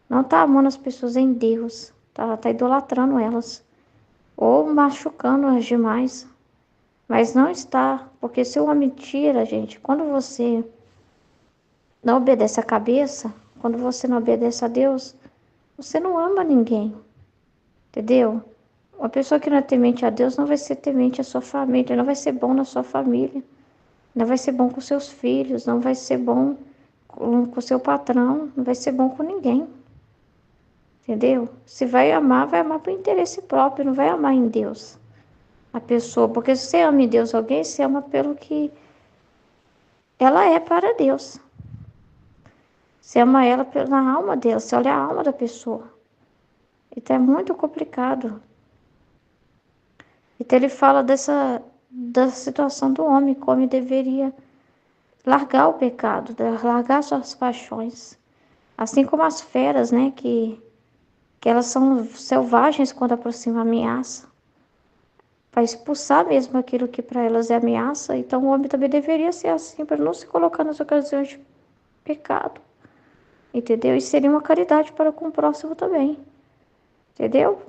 Não está amando as pessoas em Deus. Tá idolatrando elas. Ou machucando-as demais. Mas não está. Porque se o homem tira, gente, quando você não obedece a cabeça, quando você não obedece a Deus, você não ama ninguém. Entendeu? Uma pessoa que não é temente a Deus não vai ser temente à sua família, não vai ser bom na sua família. Não vai ser bom com seus filhos, não vai ser bom com seu patrão, não vai ser bom com ninguém. Entendeu? Se vai amar por interesse próprio, não vai amar em Deus a pessoa. Porque se você ama em Deus alguém, você ama pelo que ela é para Deus. Você ama ela na alma dela, você olha a alma da pessoa. Então é muito complicado. Então ele fala da situação do homem, como deveria largar o pecado, largar suas paixões. Assim como as feras, né, que elas são selvagens quando aproxima a ameaça, para expulsar mesmo aquilo que para elas é ameaça. Então o homem também deveria ser assim, para não se colocar nas ocasiões de pecado. entendeu? E seria uma caridade para com o próximo também, entendeu?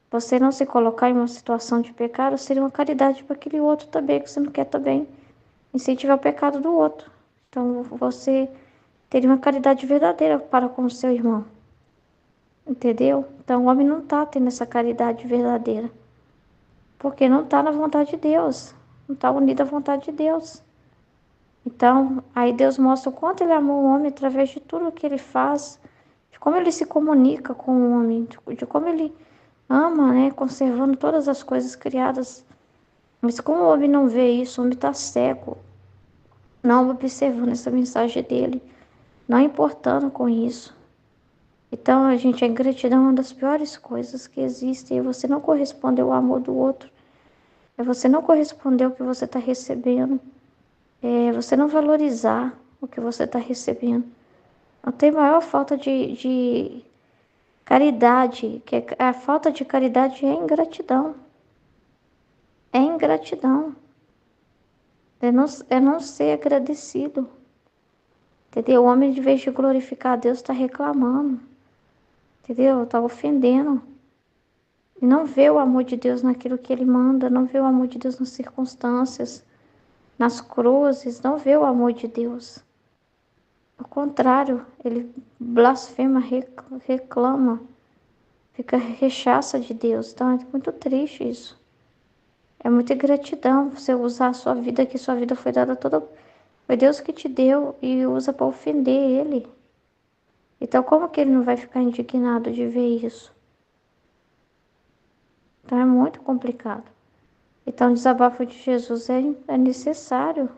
Você não se colocar em uma situação de pecado seria uma caridade para aquele outro também, que você não quer também incentivar o pecado do outro. Então, você teria uma caridade verdadeira para com o seu irmão, entendeu? Então, o homem não está tendo essa caridade verdadeira, porque não está na vontade de Deus, não está unido à vontade de Deus. Então, aí Deus mostra o quanto ele amou o homem através de tudo que ele faz, de como ele se comunica com o homem, de como ele ama, né, conservando todas as coisas criadas. Mas como o homem não vê isso, o homem está cego, não observando essa mensagem dele, não importando com isso. Então, a ingratidão é uma das piores coisas que existem. É você não corresponder ao amor do outro. É você não corresponder ao que você está recebendo. É você não valorizar o que você está recebendo. Não tem maior falta de caridade, que a falta de caridade é ingratidão. É ingratidão. É não ser agradecido. Entendeu? O homem, de vez de glorificar a Deus, está reclamando. Entendeu? Está ofendendo. E não vê o amor de Deus naquilo que ele manda, não vê o amor de Deus nas circunstâncias, nas cruzes, não vê o amor de Deus. Ao contrário, ele blasfema, reclama, fica rechaça de Deus. Então é muito triste isso. É muita ingratidão você usar a sua vida, que sua vida foi dada toda. Foi Deus que te deu e usa para ofender ele. Então como que ele não vai ficar indignado de ver isso? Então é muito complicado. Então o desabafo de Jesus é necessário.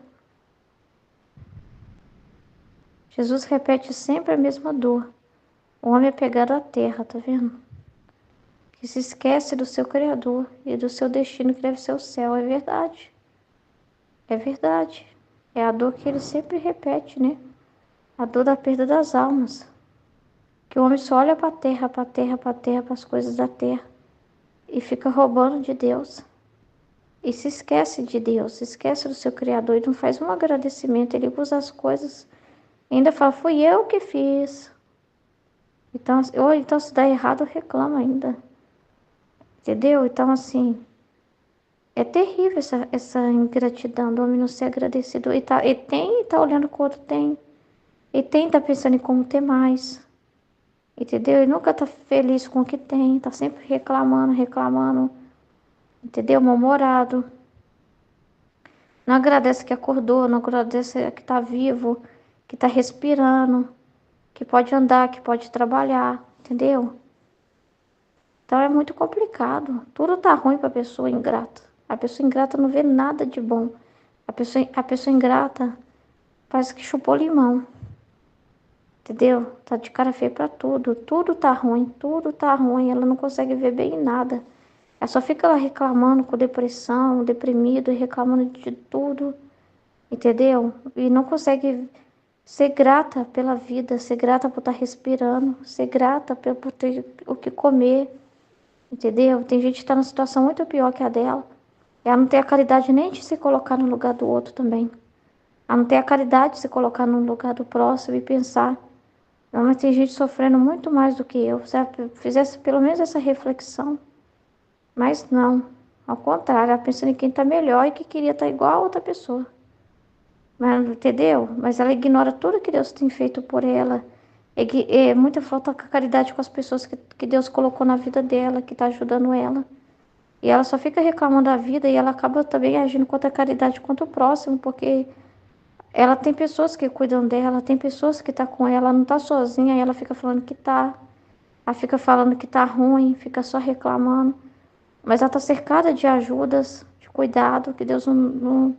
Jesus repete sempre a mesma dor. O homem é pegado à terra, tá vendo? Que se esquece do seu Criador e do seu destino que deve ser o céu. É verdade. É verdade. É a dor que ele sempre repete, né? A dor da perda das almas. Que o homem só olha para a terra, para a terra, para a terra, para as coisas da terra. E fica roubando de Deus. E se esquece de Deus, se esquece do seu Criador e não faz um agradecimento. Ele usa as coisas e ainda fala, fui eu que fiz. Então, ou então se dá errado, reclama ainda. Entendeu? Então, assim, é terrível essa ingratidão do homem não ser agradecido. E tá olhando o que o outro tem. E tá pensando em como ter mais. Entendeu? E nunca tá feliz com o que tem. Tá sempre reclamando. Entendeu? Mal-humorado. Não agradece que acordou, não agradece que tá vivo, que tá respirando, que pode andar, que pode trabalhar. Entendeu? Então é muito complicado. Tudo tá ruim para a pessoa ingrata. A pessoa ingrata não vê nada de bom. A pessoa ingrata parece que chupou limão. Entendeu? Tá de cara feia para tudo. Tudo tá ruim, tudo tá ruim. Ela não consegue ver bem em nada. Ela só fica lá reclamando com depressão, deprimido, reclamando de tudo. Entendeu? E não consegue ser grata pela vida, ser grata por estar respirando, ser grata por ter o que comer. Entendeu? Tem gente que está numa situação muito pior que a dela. Ela não tem a caridade nem de se colocar no lugar do outro também. Ela não tem a caridade de se colocar no lugar do próximo e pensar. Não, mas tem gente sofrendo muito mais do que eu. Se ela fizesse pelo menos essa reflexão. Mas não. Ao contrário, ela pensa em quem está melhor e que queria estar igual a outra pessoa. Mas, entendeu? Mas ela ignora tudo que Deus tem feito por ela. É muita falta de caridade com as pessoas que Deus colocou na vida dela, que está ajudando ela. E ela só fica reclamando da vida e ela acaba também agindo contra a caridade contra o próximo, porque ela tem pessoas que cuidam dela, tem pessoas que estão com ela, não está sozinha, e ela fica falando que tá. Ela fica falando que tá ruim, fica só reclamando. Mas ela está cercada de ajudas, de cuidado, que Deus não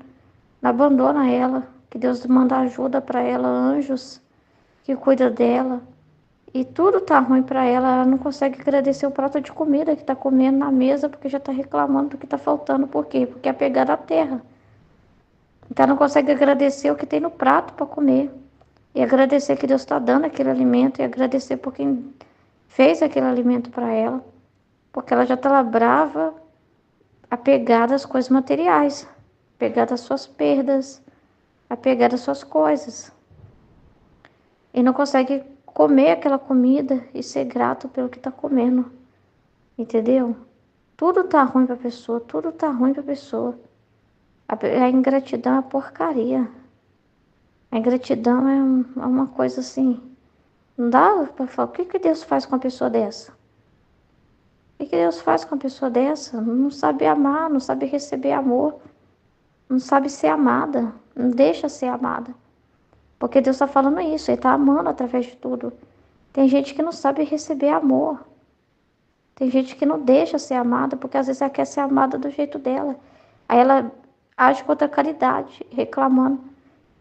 abandona ela, que Deus manda ajuda para ela, anjos que cuida dela. E tudo tá ruim para ela, ela não consegue agradecer o prato de comida que tá comendo na mesa, porque já tá reclamando do que tá faltando. Por quê? Porque é apegada à terra. Então ela não consegue agradecer o que tem no prato para comer. E agradecer que Deus está dando aquele alimento, e agradecer por quem fez aquele alimento para ela. Porque ela já tá lá brava, apegada às coisas materiais, apegada às suas perdas, apegada às suas coisas. E não consegue comer aquela comida e ser grato pelo que está comendo, entendeu? Tudo tá ruim para a pessoa, tudo tá ruim para a pessoa. A ingratidão é uma porcaria. A ingratidão é uma coisa assim, não dá para falar, o que que Deus faz com uma pessoa dessa? O que que Deus faz com uma pessoa dessa? Não sabe amar, não sabe receber amor, não sabe ser amada, não deixa ser amada. Porque Deus está falando isso, Ele está amando através de tudo. Tem gente que não sabe receber amor. Tem gente que não deixa ser amada, porque às vezes ela quer ser amada do jeito dela. Aí ela age contra a caridade, reclamando.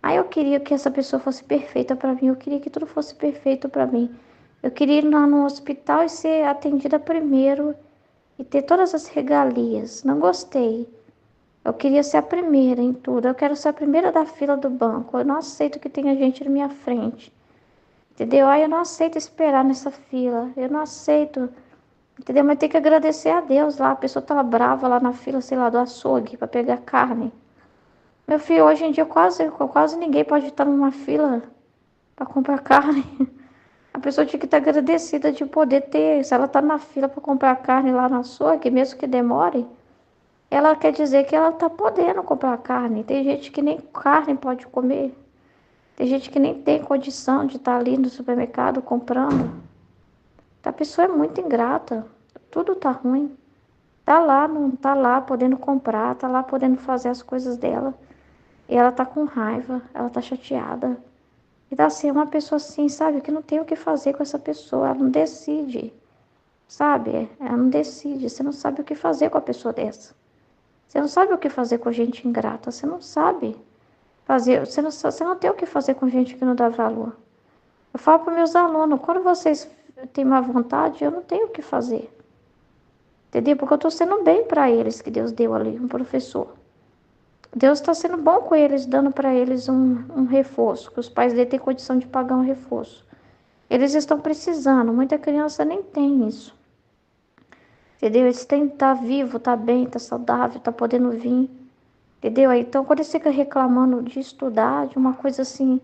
Aí eu queria que essa pessoa fosse perfeita para mim, eu queria que tudo fosse perfeito para mim. Eu queria ir lá no hospital e ser atendida primeiro e ter todas as regalias. Não gostei. Eu queria ser a primeira em tudo. Eu quero ser a primeira da fila do banco. Eu não aceito que tenha gente na minha frente. Entendeu? Aí eu não aceito esperar nessa fila. Eu não aceito. Entendeu? Mas tem que agradecer a Deus lá. A pessoa tá brava lá na fila, sei lá, do açougue para pegar carne. Meu filho, hoje em dia quase ninguém pode estar numa fila para comprar carne. A pessoa tinha que estar agradecida de poder ter. Se ela tá na fila para comprar carne lá no açougue, mesmo que demore, ela quer dizer que ela tá podendo comprar carne. Tem gente que nem carne pode comer. Tem gente que nem tem condição de estar ali no supermercado comprando. A pessoa é muito ingrata. Tudo tá ruim. Tá lá, não tá lá podendo comprar, tá lá podendo fazer as coisas dela. E ela tá com raiva, ela tá chateada. E dá assim, uma pessoa assim, sabe, que não tem o que fazer com essa pessoa, ela não decide, sabe? Ela não decide, você não sabe o que fazer com a pessoa dessa. Você não sabe o que fazer com gente ingrata, você não sabe fazer, você não tem o que fazer com gente que não dá valor. Eu falo para meus alunos, quando vocês têm má vontade, eu não tenho o que fazer. Entendeu? Porque eu estou sendo bem para eles, que Deus deu ali, um professor. Deus está sendo bom com eles, dando para eles um reforço, que os pais dele têm condição de pagar um reforço. Eles estão precisando, muita criança nem tem isso. Entendeu? Eles têm que estar vivo, estar bem, estar saudável, estar podendo vir. Entendeu? Então, quando eles ficam reclamando de estudar, de uma coisa assim,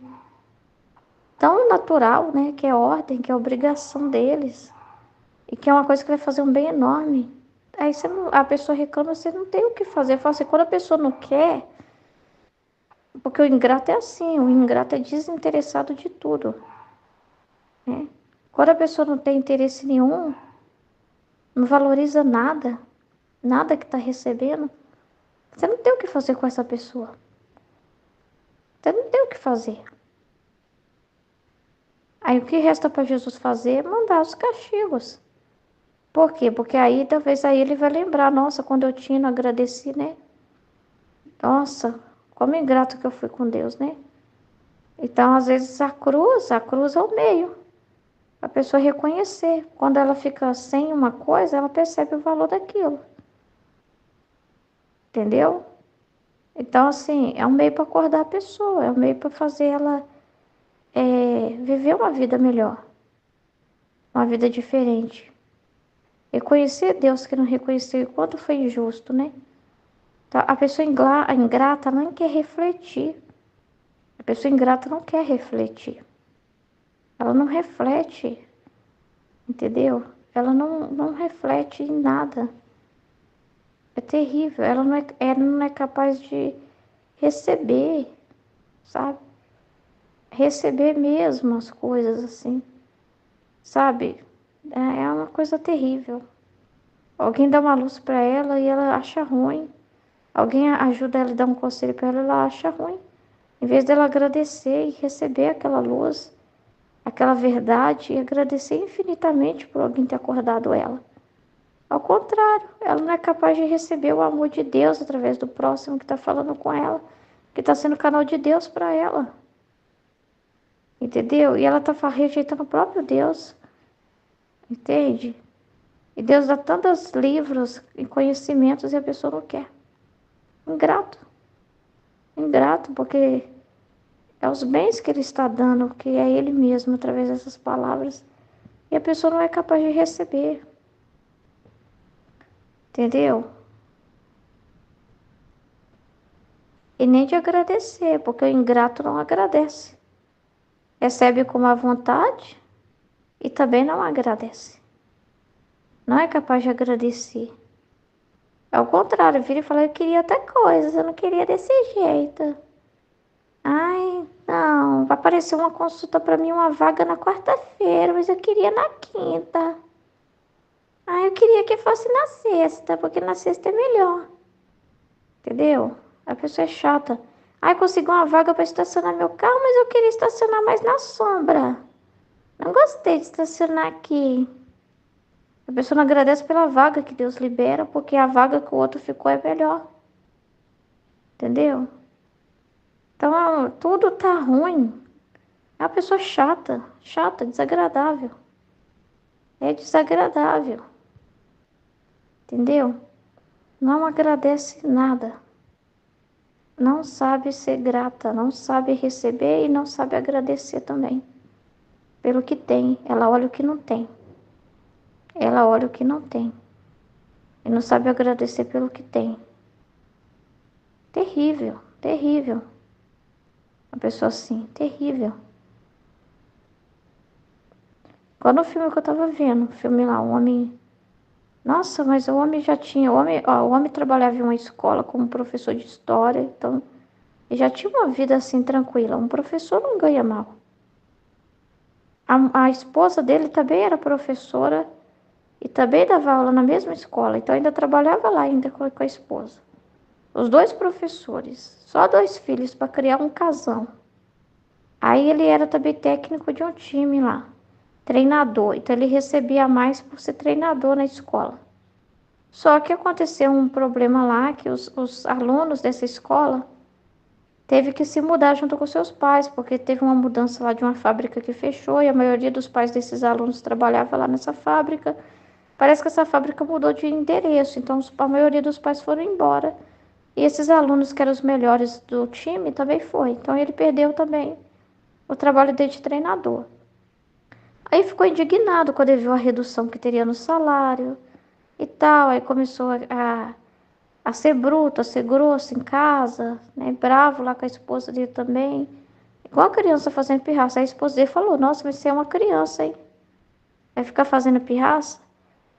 tão natural, né? Que é ordem, que é obrigação deles. E que é uma coisa que vai fazer um bem enorme. Aí a pessoa reclama, você não tem o que fazer. Eu falo assim, quando a pessoa não quer, porque o ingrato é assim, o ingrato é desinteressado de tudo. Né? Quando a pessoa não tem interesse nenhum, não valoriza nada, nada que está recebendo, você não tem o que fazer com essa pessoa. Você não tem o que fazer. Aí o que resta para Jesus fazer é mandar os castigos. Por quê? Porque aí talvez aí ele vai lembrar, nossa, quando eu tinha, não agradeci, né? Nossa, como ingrato que eu fui com Deus, né? Então, às vezes, a cruz é o meio. A pessoa reconhecer. Quando ela fica sem uma coisa, ela percebe o valor daquilo. Entendeu? Então, assim, é um meio para acordar a pessoa, é um meio para fazer ela viver uma vida melhor, uma vida diferente. Reconhecer Deus que não reconheceu o quanto foi injusto, né? Então, a pessoa ingrata não quer refletir. A pessoa ingrata não quer refletir. Ela não reflete, entendeu? Ela não reflete em nada. É terrível. Ela não é capaz de receber, sabe? Receber mesmo as coisas assim, sabe? É uma coisa terrível. Alguém dá uma luz para ela e ela acha ruim. Alguém ajuda ela e dá um conselho para ela acha ruim. Em vez dela agradecer e receber aquela luz, aquela verdade, e agradecer infinitamente por alguém ter acordado ela. Ao contrário, ela não é capaz de receber o amor de Deus através do próximo que está falando com ela, que está sendo canal de Deus para ela. Entendeu? E ela está rejeitando o próprio Deus. Entende? E Deus dá tantos livros e conhecimentos e a pessoa não quer. Ingrato. Ingrato, porque é os bens que Ele está dando, que é Ele mesmo, através dessas palavras. E a pessoa não é capaz de receber. Entendeu? E nem de agradecer, porque o ingrato não agradece. Recebe com má vontade, e também não agradece. Não é capaz de agradecer. Ao contrário, vira e fala, eu queria outra coisa, eu não queria desse jeito. Ai, não, vai aparecer uma consulta para mim, uma vaga na quarta-feira, mas eu queria na quinta. Ai, eu queria que fosse na sexta, porque na sexta é melhor. Entendeu? A pessoa é chata. Ai, consegui uma vaga para estacionar meu carro, mas eu queria estacionar mais na sombra. Não gostei de estacionar aqui. A pessoa não agradece pela vaga que Deus libera, porque a vaga que o outro ficou é melhor. Entendeu? Então, tudo tá ruim. É uma pessoa chata, chata, desagradável. É desagradável. Entendeu? Não agradece nada. Não sabe ser grata, não sabe receber e não sabe agradecer também. Pelo que tem, ela olha o que não tem. Ela olha o que não tem. E não sabe agradecer pelo que tem. Terrível, terrível. Uma pessoa assim, terrível. Quando o filme que eu tava vendo, o filme lá, o homem... Nossa, mas o homem já tinha... O homem trabalhava em uma escola como professor de história, então... Ele já tinha uma vida assim, tranquila. Um professor não ganha mal. A esposa dele também era professora e também dava aula na mesma escola. Então ainda trabalhava lá ainda com a esposa. Os dois professores, só 2 filhos para criar um casal. Aí ele era também técnico de um time lá, treinador. Então ele recebia mais por ser treinador na escola. Só que aconteceu um problema lá que os alunos dessa escola teve que se mudar junto com seus pais, porque teve uma mudança lá de uma fábrica que fechou e a maioria dos pais desses alunos trabalhava lá nessa fábrica. Parece que essa fábrica mudou de endereço, então a maioria dos pais foram embora. E esses alunos que eram os melhores do time também foi. Então ele perdeu também o trabalho dele de treinador. Aí ficou indignado quando ele viu a redução que teria no salário e tal. Aí começou a ser bruto, a ser grosso em casa, né? Bravo lá com a esposa dele também. Igual a criança fazendo pirraça. Aí a esposa dele falou, nossa, mas você é uma criança, hein? Vai ficar fazendo pirraça?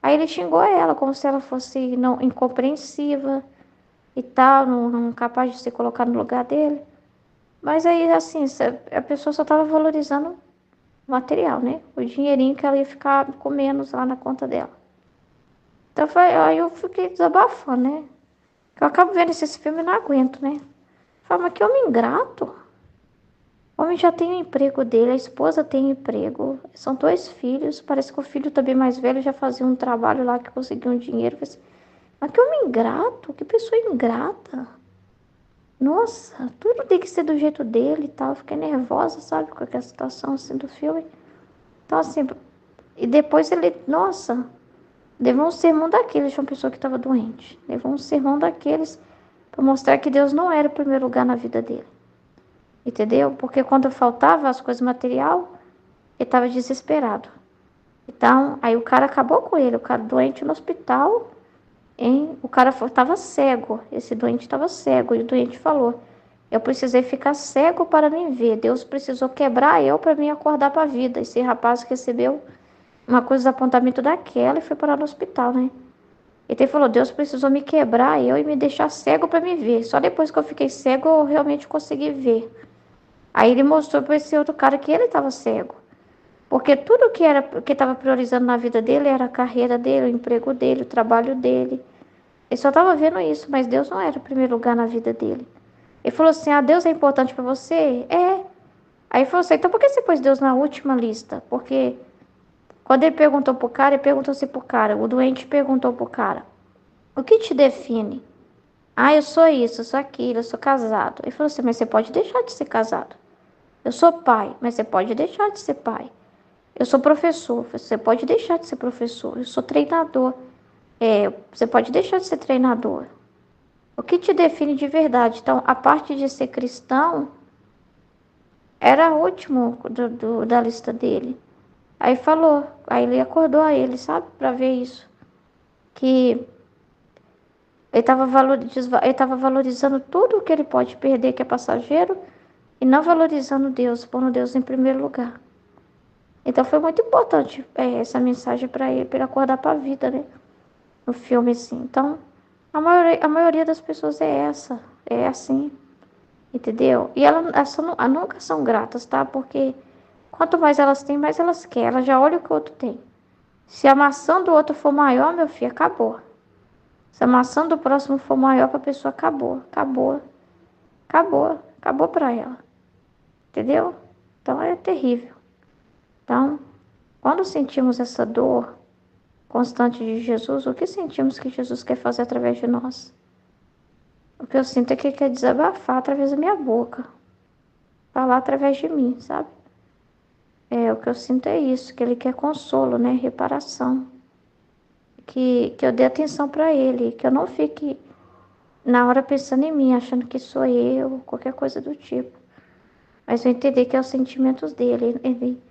Aí ele xingou ela, como se ela fosse não, incompreensiva e tal, não capaz de se colocar no lugar dele. Mas aí, assim, a pessoa só estava valorizando o material, né? O dinheirinho que ela ia ficar com menos lá na conta dela. Então, aí eu fiquei desabafando, né? Eu acabo vendo esse filme e não aguento, né? Fala, mas que homem ingrato. O homem já tem o emprego dele, a esposa tem emprego. São 2 filhos. Parece que o filho também mais velho já fazia um trabalho lá que conseguiu um dinheiro. Mas que homem ingrato, que pessoa ingrata. Nossa, tudo tem que ser do jeito dele e tal. Eu fiquei nervosa, sabe, com aquela situação assim do filme. Então, assim, e depois ele, nossa, levou um sermão daqueles de uma pessoa que estava doente. Levou um sermão daqueles para mostrar que Deus não era o primeiro lugar na vida dele. Entendeu? Porque quando faltava as coisas material, ele estava desesperado. Então, aí o cara acabou com ele, o cara doente no hospital, hein? O cara estava cego, esse doente estava cego, e o doente falou, eu precisei ficar cego para me ver, Deus precisou quebrar eu para me acordar para a vida. Esse rapaz recebeu uma coisa do apontamento daquela e foi parar no hospital, né? Ele falou, Deus precisou me quebrar eu e me deixar cego para me ver. Só depois que eu fiquei cego eu realmente consegui ver. Aí ele mostrou para esse outro cara que ele estava cego. Porque tudo que estava priorizando na vida dele era a carreira dele, o emprego dele, o trabalho dele. Ele só estava vendo isso, mas Deus não era o primeiro lugar na vida dele. Ele falou assim, Deus é importante para você? É. Aí ele falou assim, então por que você pôs Deus na última lista? Porque quando ele perguntou pro cara, ele perguntou assim pro cara, o doente perguntou pro cara, o que te define? Eu sou isso, eu sou aquilo, eu sou casado. Ele falou assim, mas você pode deixar de ser casado. Eu sou pai, mas você pode deixar de ser pai. Eu sou professor, você pode deixar de ser professor. Eu sou treinador, você pode deixar de ser treinador. O que te define de verdade? Então, a parte de ser cristão era o último da lista dele. Aí falou, aí ele acordou a ele, sabe, para ver isso. Que ele estava valorizando tudo que ele pode perder, que é passageiro, e não valorizando Deus, pondo Deus em primeiro lugar. Então foi muito importante essa mensagem para ele, para ele acordar para a vida, né? No filme, assim. Então, a maioria das pessoas é assim, entendeu? E elas nunca são gratas, tá? Porque quanto mais elas têm, mais elas querem. Ela já olha o que o outro tem. Se a maçã do outro for maior, meu filho, acabou. Se a maçã do próximo for maior para a pessoa, acabou, acabou, acabou, acabou para ela, entendeu? Então é terrível. Então, quando sentimos essa dor constante de Jesus, o que sentimos que Jesus quer fazer através de nós? O que eu sinto é que ele quer desabafar através da minha boca, falar através de mim, sabe? O que eu sinto é isso, que ele quer consolo, né? Reparação. Que eu dê atenção para ele, que eu não fique na hora pensando em mim, achando que sou eu, qualquer coisa do tipo. Mas eu entender que é os sentimentos dele. Ele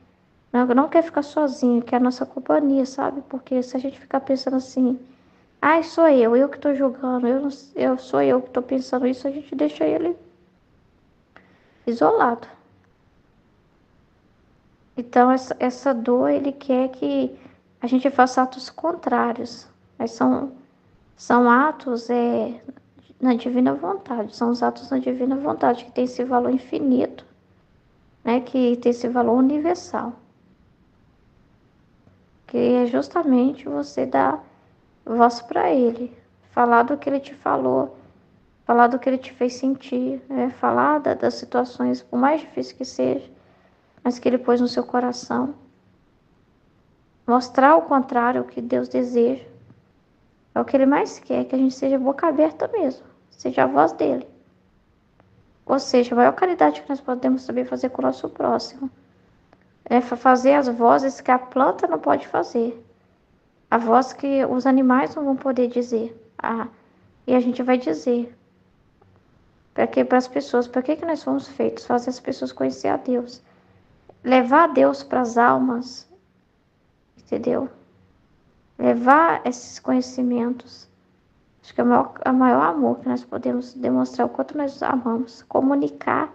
não quer ficar sozinho, que é a nossa companhia, sabe? Porque se a gente ficar pensando assim, ai, sou eu que tô julgando, eu sou eu que tô pensando isso, a gente deixa ele isolado. Então, essa dor, ele quer que a gente faça atos contrários. Mas são atos na divina vontade, são os atos na divina vontade, que tem esse valor infinito, né? Que tem esse valor universal. Que é justamente você dar voz para ele, falar do que ele te falou, falar do que ele te fez sentir, né? Falar das situações, por mais difícil que seja, mas que ele pôs no seu coração. Mostrar o contrário, o que Deus deseja. É o que ele mais quer, que a gente seja boca aberta mesmo, seja a voz dele. Ou seja, a maior caridade que nós podemos também fazer com o nosso próximo é fazer as vozes que a planta não pode fazer. A voz que os animais não vão poder dizer. E a gente vai dizer. Para as pessoas, para que nós fomos feitos? Fazer as pessoas conhecer a Deus. Levar a Deus para as almas, entendeu? Levar esses conhecimentos. Acho que é o maior amor que nós podemos demonstrar, o quanto nós amamos. Comunicar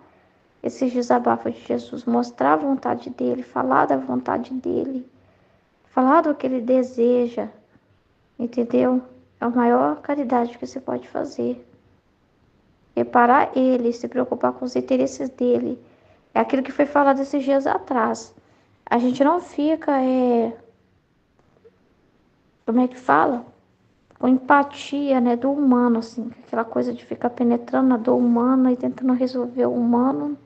esses desabafos de Jesus. Mostrar a vontade dele, falar da vontade dele. Falar do que ele deseja, entendeu? É a maior caridade que você pode fazer. Reparar ele, se preocupar com os interesses dele. É aquilo que foi falado esses dias atrás. A gente não fica, como é que fala? Com empatia, né, do humano, assim. Aquela coisa de ficar penetrando na dor humana e tentando resolver o humano.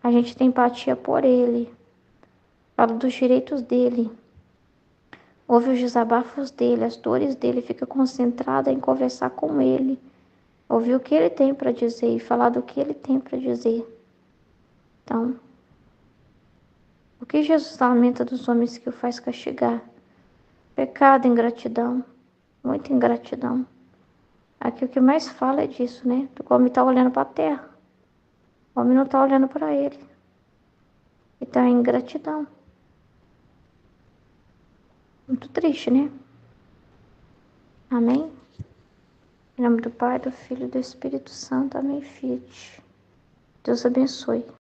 A gente tem empatia por ele. Fala dos direitos dele. Ouve os desabafos dele, as dores dele. Fica concentrada em conversar com ele. Ouvir o que ele tem para dizer e falar do que ele tem para dizer. Então, o que Jesus lamenta dos homens que o faz castigar? Pecado, ingratidão, muita ingratidão. Aqui o que mais fala é disso, né? O homem está olhando para a terra. O homem não está olhando para ele. Então é ingratidão. Muito triste, né? Amém? Em nome do Pai, do Filho e do Espírito Santo. Amém, Fiat. Deus abençoe.